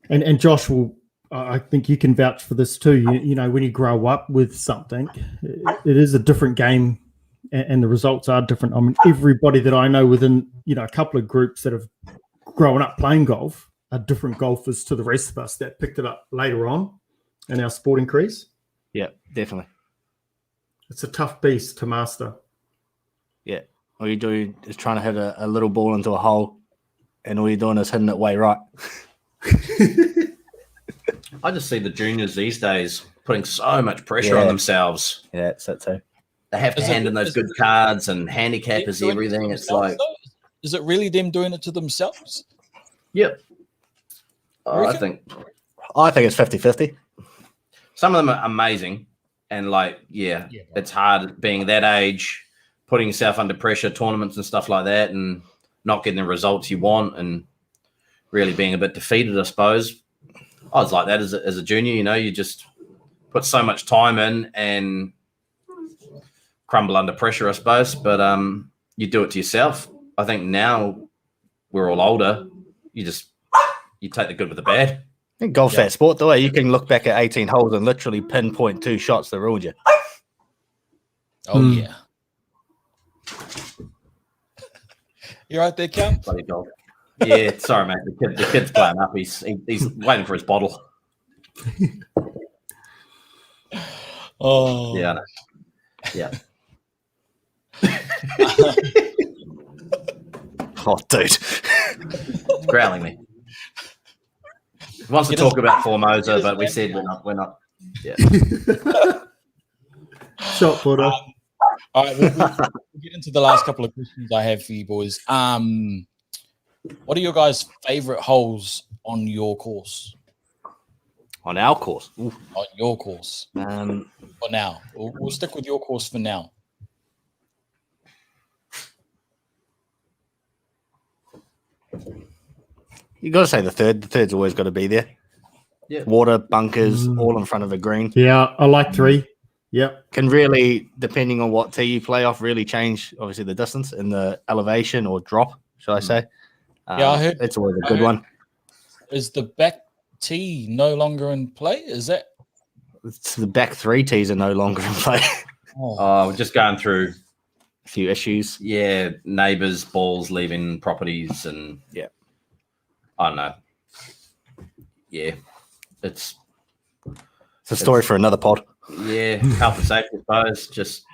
and Josh will, I think you can vouch for this too. You know, when you grow up with something, it is a different game, and the results are different. I mean, everybody that I know within a couple of groups that have grown up playing golf are different golfers to the rest of us that picked it up later on in our sporting careers. Yeah, definitely. It's a tough beast to master. Yeah. All you do is trying to hit a little ball into a hole, and all you're doing is hitting it way right. I just see the juniors these days putting so much pressure on themselves. Yeah, that's it too. They have to hand in those good cards, and handicap is everything. It's like, is it really them doing it to themselves? Yep. I think it's 50-50. Some of them are amazing, and it's hard being that age, putting yourself under pressure, tournaments and stuff like that, and not getting the results you want, and really being a bit defeated, I suppose. I was like that as a junior. You just put so much time in and crumble under pressure, I suppose. But you do it to yourself. I think now we're all older. You take the good with the bad. I think golf's that sport, the way you can look back at 18 holes and literally pinpoint 2 shots that ruined you. Oh, yeah. You right there, Cam? Bloody dog. Yeah, sorry, mate. The kid's playing up. He's waiting for his bottle. Oh, Yeah. Yeah. Oh, dude. It's growling me. He wants to Get his- talk about Formosa, get his but we name said down. we're not. Yeah. Shot putter. All right, we'll get into the last couple of questions I have for you boys. What are your guys' favorite holes on your course? On our course. Ooh. On your course for now. We'll stick with your course for now. You got to say the third. The third's always got to be there. Yeah. Water, bunkers, all in front of a green. Yeah, I like 3. Yep. Can really, depending on what tee you play off, really change, obviously, the distance and the elevation or drop, shall I say. Yeah, I heard it's always a good one. Is the back tee no longer in play? Is that? It's the back 3 tees are no longer in play. We're just going through A few issues. Yeah, neighbours, balls leaving properties, and yeah, I don't know. Yeah, it's a story for another pod. Yeah, health and safety, I suppose. Just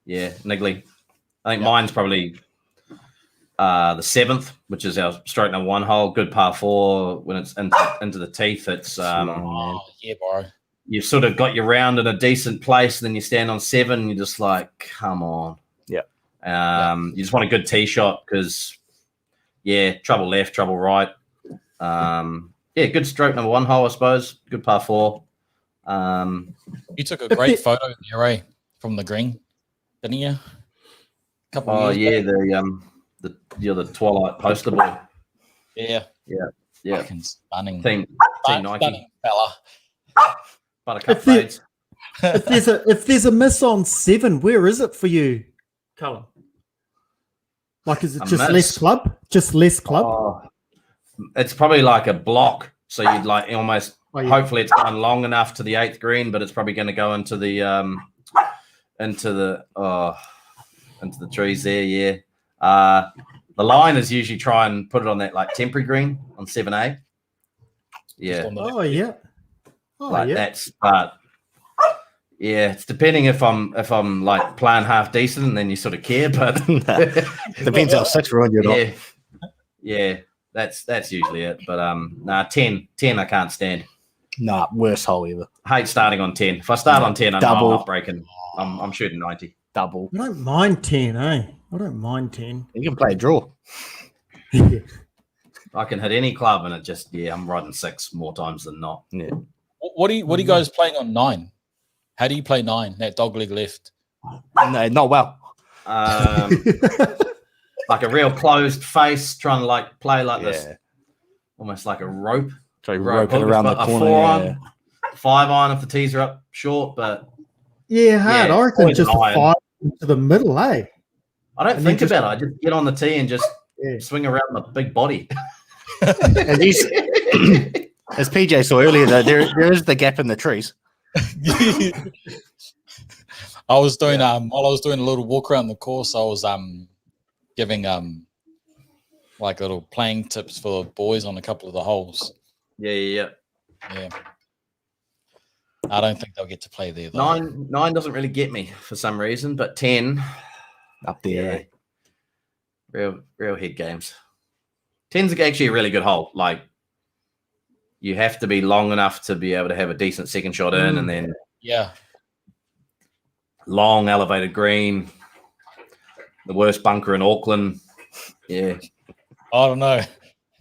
niggly. I think mine's probably the 7th, which is our stroke number 1 hole. Good par 4 when it's into the teeth. It's yeah, bro. You've sort of got your round in a decent place, and then you stand on 7, and you're just like, come on. Yeah. You just want a good tee shot because, trouble left, trouble right. Good stroke number 1 hole, I suppose. Good par 4. You took a great photo there, eh, from the green, didn't you? The Twilight poster boy. Yeah. Fucking stunning. Team Nike. Stunning fella. Buttercup fades. If there's a miss on 7, where is it for you, Callum? Like, is it just less club? Just less club? It's probably like a block. So you'd like almost. Hopefully, it's gone long enough to the 8th green, but it's probably going to go into the trees there. Yeah. The line is usually try and put it on that like temporary green on 7A. Yeah. That's it's depending if I'm like playing half decent and then you sort of care, but depends how 6 we're on you. Yeah, that's usually it. But 10 I can't stand. Nah, worst hole ever. Hate starting on 10. If I start on 10, I'm not breaking. I'm shooting 90. Double. I don't mind 10, eh? I don't mind 10. You can play a draw. I can hit any club and it just I'm riding 6 more times than not. Yeah. What are you guys playing on 9? How do you play 9? That dogleg left. No, not well. Like a real closed face, trying to like play like this, almost like a rope. Try rope it around the corner. 4-iron, 5-iron if the tees are up short, but hard. I reckon just a 5 to the middle, eh? I don't think about it. I just get on the tee and just swing around the big body. And as PJ saw earlier, though, there is the gap in the trees. I was doing while I was doing a little walk around the course, I was giving like little playing tips for the boys on a couple of the holes. Yeah. I don't think they'll get to play there though. 9 doesn't really get me for some reason, but 10 up there. Real head games. 10's actually a really good hole. Like you have to be long enough to be able to have a decent second shot in, and then long elevated green. The worst bunker in Auckland. Yeah. I don't know.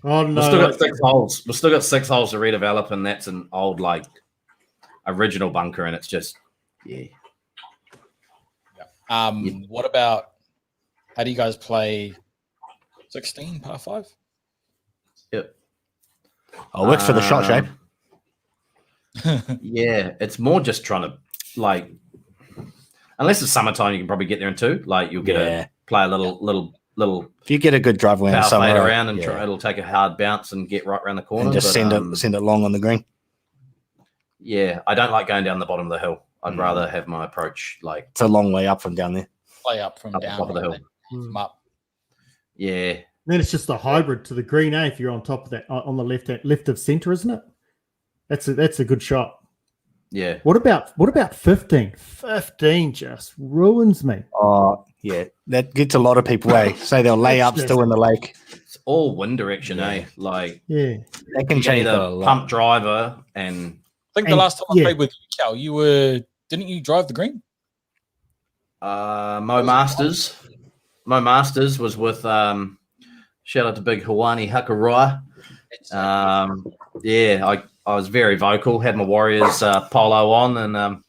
We've still got 6 holes. We've still got 6 holes to redevelop, and that's an old like original bunker, and it's just What about how do you guys play 16 par 5? Yep. Oh, works for the shot shape. It's more just trying to like, unless it's summertime, you can probably get there in 2. Like you'll get a play a little. If you get a good driveway in summer, around and it'll take a hard bounce and get right around the corner, and just send it long on the green. Yeah, I don't like going down the bottom of the hill. I'd rather have my approach like it's a long way up from down there. Play up from down the top of the hill. From up. Yeah. Then it's just a hybrid to the green, eh? If you're on top of that, on the left of center, isn't it? That's a good shot. Yeah. What about 15? 15 just ruins me. Oh, yeah. That gets a lot of people away. Say they'll lay up still in the lake. It's all wind direction, eh? Like, Yeah. That can you can change either a lot. pump driver and I think the And- last time I played with you, Cal, didn't you drive the green? Mo Masters. Mo Masters was with shout out to Big Hawani Hakarai. Yeah, I was very vocal, had my Warriors polo on, and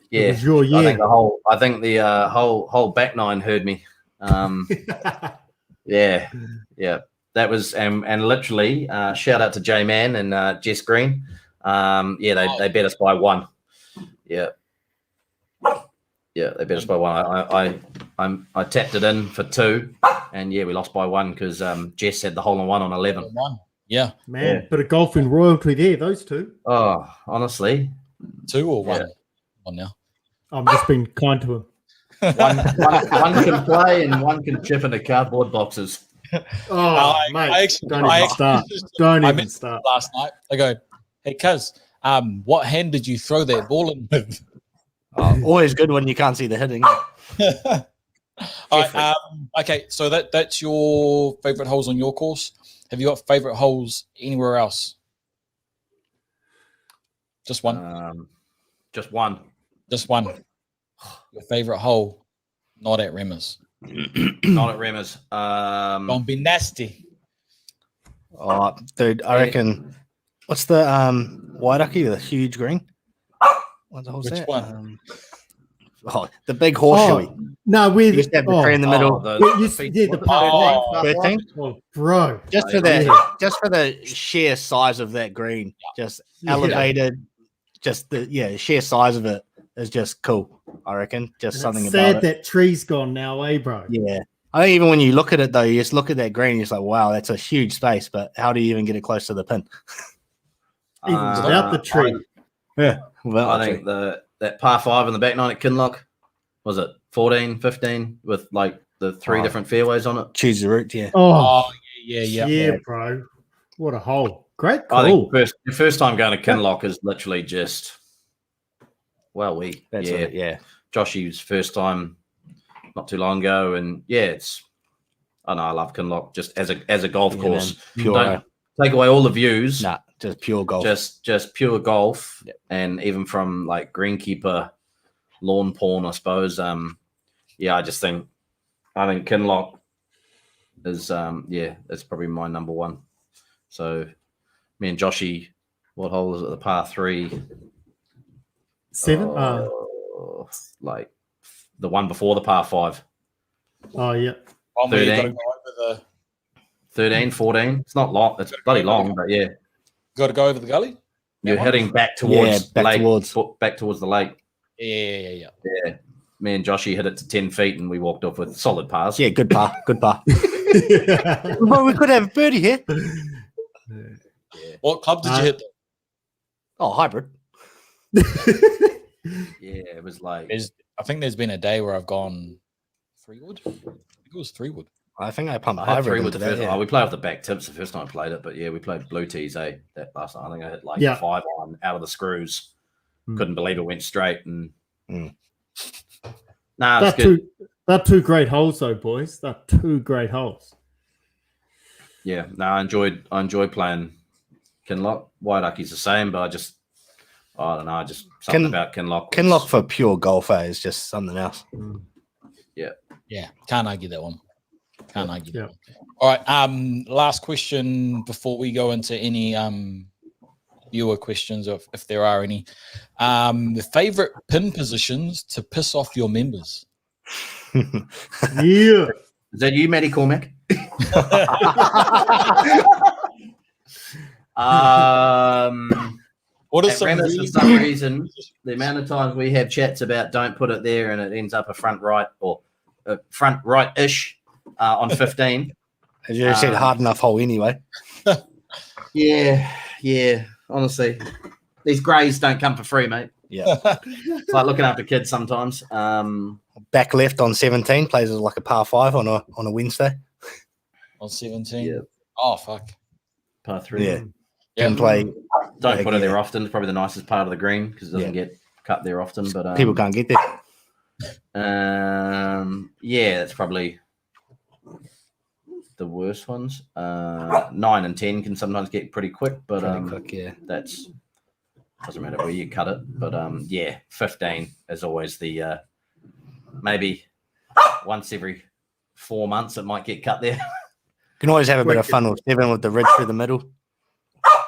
yeah, It was your year. I think the whole back nine heard me. Yeah, that was and literally shout out to J Man and Jess Green. Yeah, they bet us by 1. Yeah, they bet us by 1. I tapped it in for 2, and yeah, we lost by 1 because Jess had the hole in one on 11. Yeah, Man, bit of golfing royalty there, those two. Oh, honestly, 2 or 1? Yeah. On now. I'm just being kind to him. one can play and one can chip into cardboard boxes. Oh, mate, don't even start. Don't I even meant start. last night. I go, hey, cuz, what hand did you throw that ball in with? Always good when you can't see the hitting. All right, okay, so that's your favorite holes on your course. Have you got favorite holes anywhere else? Just one. Just one. Just one. Your favorite hole, not at Remmers. Not at Remmers. Don't be nasty. Oh, dude, I reckon. What's the Wairaki, the huge green? What the hell's Which that? one? The big horseshoe. No, we You used to have the tree in the middle. the Oh, 13? Oh, bro. Just for that, just for the sheer size of that green, just elevated. Just the sheer size of it is just cool. I reckon. Just And something it's about sad it. that tree's gone now, eh, bro? Yeah. I think even when you look at it though, you just look at that green, you're just like, wow, that's a huge space. But how do you even get it close to the pin? Even without the tree. Well, I think that par 5 in the back 9 at Kinloch, was it 14, 15 with like the 3 different fairways on it? choose the route, yeah. Oh, yeah. bro. What a hole. Great I call. think the first time going to Kinloch is literally just That's it, yeah. Joshy's first time not too long ago, and I love Kinloch just as a golf course. Man, pure, Don't take away all the views. nah, just pure golf. Just pure golf, and even from like greenkeeper lawn porn, I suppose. I think Kinloch is it's probably my number one. So me and Joshy, what hole is it? The par 3. 7? Like the one before the par 5. Oh, yeah. 13. 13, 14. It's not long. It's bloody long, but yeah. Got to go over the gully? You're That one? heading back towards the lake. towards. Back towards the lake. Yeah. Yeah. Me and Joshy hit it to 10 feet and we walked off with solid pars. Yeah, good par. Well, we could have a birdie here. What club did you hit? Oh, hybrid. Yeah, it was like I think there's been a day where I've gone 3 wood. I think it was 3 wood. I think I pumped I had 3 hybrid with into the that. first. Yeah. We played off the back tips the first time I played it, but yeah, we played blue tees. That last night I think I hit like 5 on out of the screws. Couldn't believe it went straight. And nah, it's good. They're 2 great holes, though, boys. They're 2 great holes. Yeah, no, I enjoyed playing Kinloch. Wairaki's the same, but I don't know, just something about Kinloch. Kinloch for pure golf is just something else. Yeah, can't argue that one. Can't argue that one. All right, last question before we go into any viewer questions, if there are any. The favorite pin positions to piss off your members? Yeah. Is that you, Matty Cormack? What is At some Remmers, really for some reason, the amount of times we have chats about don't put it there and it ends up a front right or a front right-ish on 15. As you said, hard enough hole anyway. Yeah. Honestly, these greys don't come for free, mate. Yeah. It's like looking after kids sometimes. Back left on 17 plays like a par 5 on a Wednesday. on 17? Yeah. Oh, fuck. Par 3. Yeah. Can play Don't put it there often. It's probably the nicest part of the green because it doesn't get cut there often. But people can't get there. That's probably the worst ones. 9 and 10 can sometimes get pretty quick, but that's doesn't matter where you cut it. But 15 is always the maybe once every 4 months it might get cut there. You can always have a bit of fun with 7 with the ridge through the middle.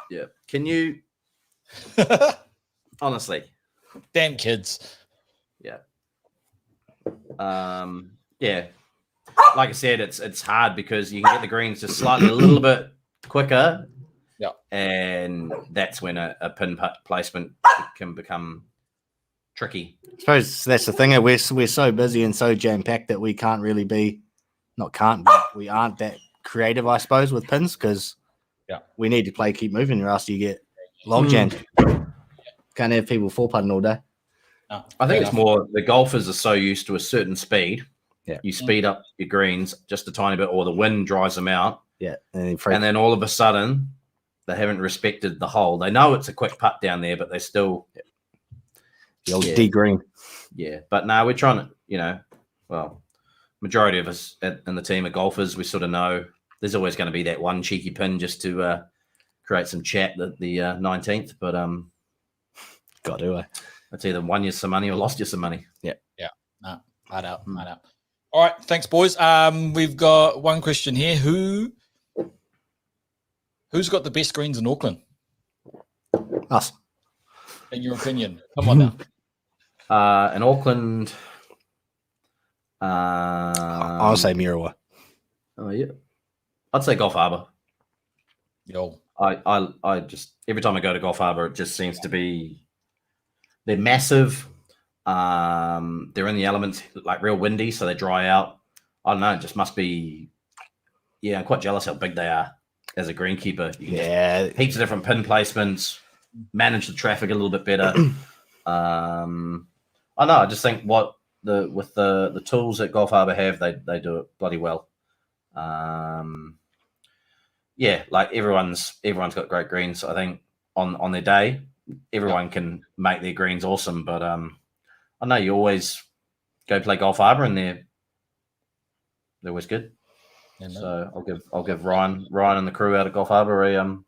Yeah. Can you honestly? Damn kids. Yeah. Like I said, it's hard because you can get the greens just slightly a little bit quicker. Yeah. And that's when a pin placement can become tricky. I suppose that's the thing. We're so busy and so jam-packed that we can't really be, but we aren't that creative, I suppose, with pins because we need to play keep moving or else you get log jammed. Can't have people 4-putting all day. No, I think it's more the golfers are so used to a certain speed. Yeah. You speed up your greens just a tiny bit or the wind dries them out. Yeah. And then all of a sudden they haven't respected the hole. They know it's a quick putt down there, but they still the old D green. Yeah. But no, we're trying to, majority of us in the team are golfers. We sort of know there's always going to be that one cheeky pin just to create some chat at the 19th. But got to. It's either won you some money or lost you some money. Yeah. No, right out. All right, thanks, boys. We've got one question here. Who's got the best greens in Auckland? Us. In your opinion. Come on now. In Auckland, I'll say Mirawa. Oh yeah, I'd say Gulf Harbour. Yo. I just every time I go to Gulf Harbour, it just seems to be they're massive. They're in the elements, like real windy, so they dry out. I don't know, it just must be. Yeah, I'm quite jealous how big they are as a greenkeeper. You can heaps of different pin placements, manage the traffic a little bit better. I know. I just think with the tools that Gulf Harbour have, they do it bloody well. Like everyone's got great greens. I think on their day, everyone can make their greens awesome. But I know you always go play Gulf Harbour and they're always good. Yeah, so I'll give Ryan and the crew out at Gulf Harbour Royal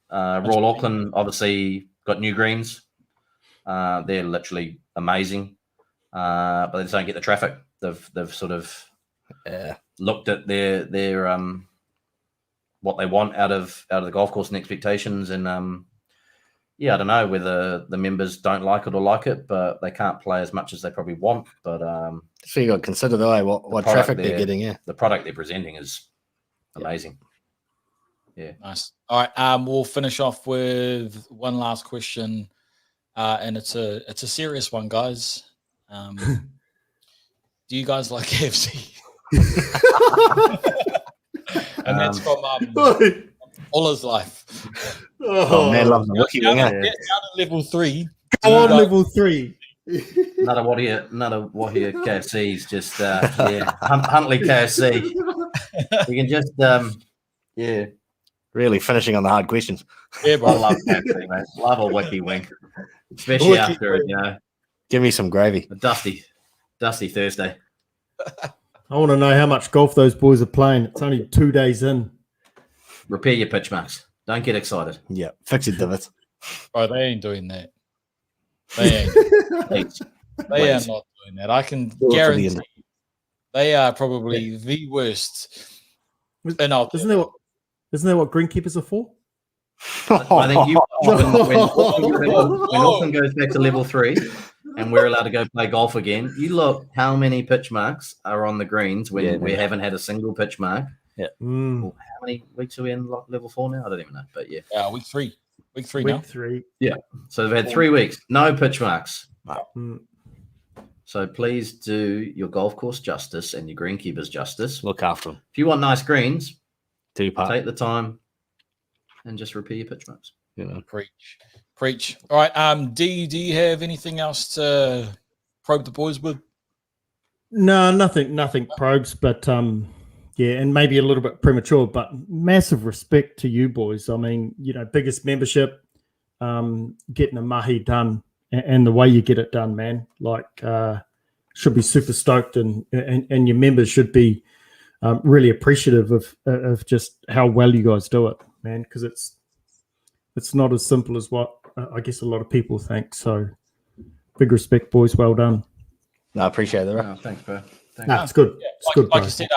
Auckland obviously got new greens. They're literally amazing, but they just don't get the traffic. They've sort of looked at their what they want out of the golf course and expectations, and I don't know whether the members don't like it or like it, but they can't play as much as they probably want. But so you got to consider though what traffic they're getting. Yeah, the product they're presenting is amazing. Yeah, nice. All right, we'll finish off with one last question, and it's a serious one, guys. Do you guys like KFC? And that's from Ola's life. Oh man, loves the wiki winger. Down to level 3. Go on, level 3. Another Wahia KFC's just Huntley KFC. We can just really finishing on the hard questions. Yeah, bro. I love KFC, mate. Love a wiki wing, especially after give me some gravy. A dusty Thursday. I want to know how much golf those boys are playing. It's only 2 days in. Repair your pitch marks. Don't get excited. Yeah, fix your divots. Oh, they ain't doing that. They are not doing that. I can guarantee they are probably the worst. Isn't that what Greenkeepers are for? I think when Auckland goes back to level 3 and we're allowed to go play golf again, you look how many pitch marks are on the greens when we haven't had a single pitch mark. Yeah. Well, how many weeks are we in level 4 now? I don't even know, but yeah. Week 3. Week 3 Week now. 3. Yeah. So they've had 3 weeks, no pitch marks. Mm. So please do your golf course justice and your greenkeepers justice. Look after them. If you want nice greens, take the time and just repair your pitch marks. Preach. All right. Do you have anything else to probe the boys with? No, nothing probes, but Yeah, and maybe a little bit premature, but massive respect to you boys. I mean, biggest membership, getting a mahi done, and the way you get it done, man. Like, should be super stoked, and your members should be really appreciative of just how well you guys do it, man. Because it's not as simple as what I guess a lot of people think. So, big respect, boys. Well done. No, I appreciate that. Oh, thanks, bro. Thanks. No, it's good. Yeah, It's good, like bro. you said,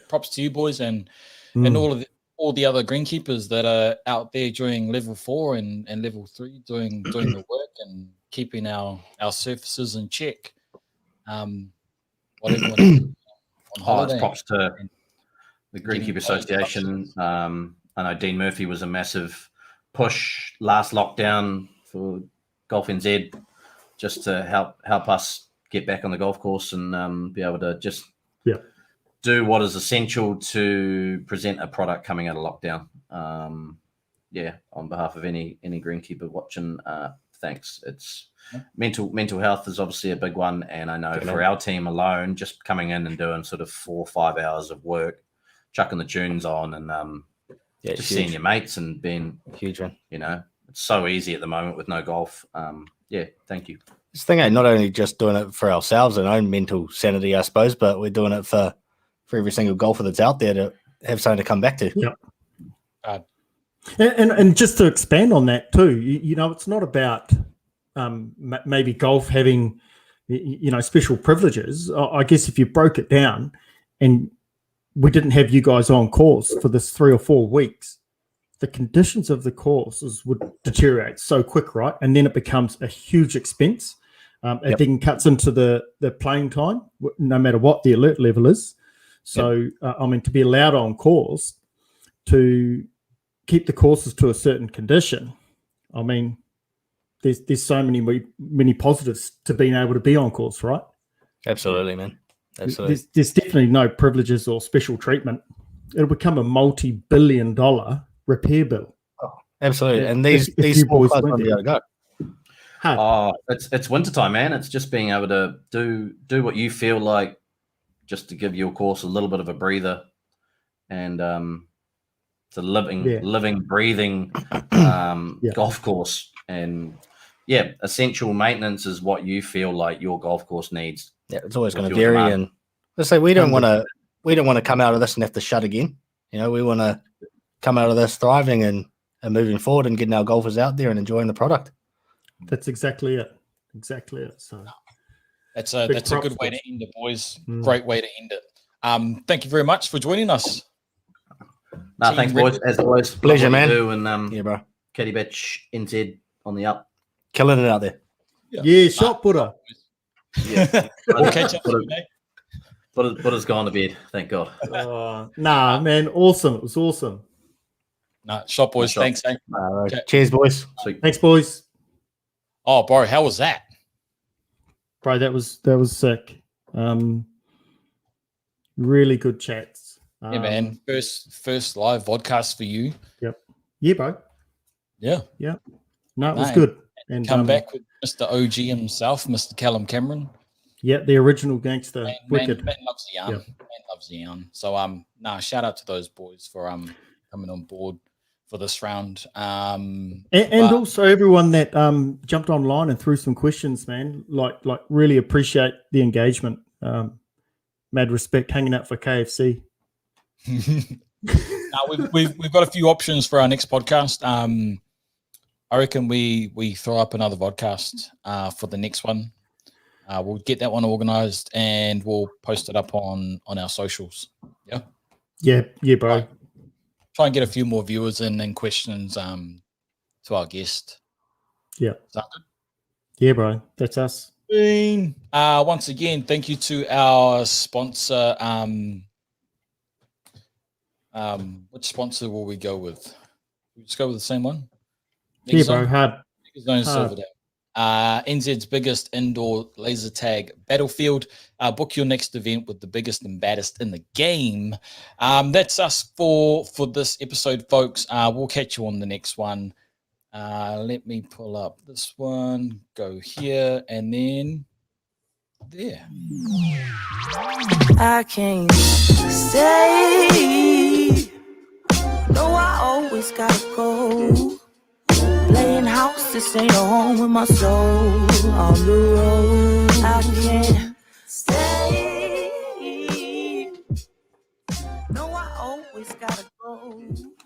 props to you boys and all the other greenkeepers that are out there doing level 4 and level 3, doing the work and keeping our surfaces in check. Whatever on holiday. Props to the Greenkeeper Association. I know Dean Murphy was a massive push last lockdown for Golf NZ, just to help us get back on the golf course and be able to just do what is essential to present a product coming out of lockdown. On behalf of any greenkeeper watching, thanks. It's mental health is obviously a big one, and I know for our team alone, just coming in and doing sort of 4 or 5 hours of work, chucking the tunes on, and just seeing your mates and being huge one. It's so easy at the moment with no golf. Thank you. This thing ain't not only just doing it for ourselves and our own mental sanity, I suppose, but we're doing it for every single golfer that's out there to have something to come back to. Yeah. And just to expand on that too, it's not about maybe golf having, special privileges. I guess if you broke it down and we didn't have you guys on course for this 3 or 4 weeks, the conditions of the courses would deteriorate so quick, right? And then it becomes a huge expense. It then cuts into the playing time, no matter what the alert level is. So, to be allowed on course to keep the courses to a certain condition, there's so many positives to being able to be on course, right? Absolutely, man. Absolutely. There's definitely no privileges or special treatment. It'll become a multi-billion-dollar repair bill. Oh, absolutely. And these small clubs won't be able to go. It's wintertime, man. It's just being able to do what you feel like, just to give your course a little bit of a breather, and it's a living, breathing golf course. And essential maintenance is what you feel like your golf course needs. Yeah, it's always going to vary. And let's say we don't want to come out of this and have to shut again. We want to come out of this thriving and moving forward and getting our golfers out there and enjoying the product. That's exactly it. So that's a good way to end it, boys. Great way to end it. Thank you very much for joining us. No, thanks, boys. As always, pleasure, man. And bro. Caddy Bach NZ on the up, killing it out there. Yeah, shot putter. Yeah, we'll catch up today. Butter's gone to bed. Thank God. Man, awesome. It was awesome. Shot, boys. Thanks. Cheers, boys. Sweet. Thanks, boys. Oh, bro, how was that? Bro, that was sick. Really good chats. Man. First live podcast for you. Yep. Yeah, bro. Yeah. No, it was good. And come back with Mr. OG himself, Mr. Callum Cameron. Yeah, the original gangster. Wicked. Man loves the yarn. Man loves the yarn. So shout out to those boys for coming on board for this round. And also everyone that jumped online and threw some questions, man. Like really appreciate the engagement. Mad respect hanging out for KFC. We've got a few options for our next podcast. I reckon we throw up another podcast for the next one. We'll get that one organized and we'll post it up on our socials. Yeah, bro. Try and get a few more viewers and questions to our guest. Yeah. Sound good? Yeah, bro. That's us. Once again, thank you to our sponsor. Which sponsor will we go with? We'll just go with the same one. Yeah, bro. Hard. NZ's biggest indoor laser tag battlefield. Book your next event with the biggest and baddest in the game. That's us for this episode, folks. We'll catch you on the next one. Let me pull up this one, go here, and then there. I can't stay. No, I always gotta go. Playing house, this ain't a home with my soul. On the road, I can't stay. No, I always gotta go.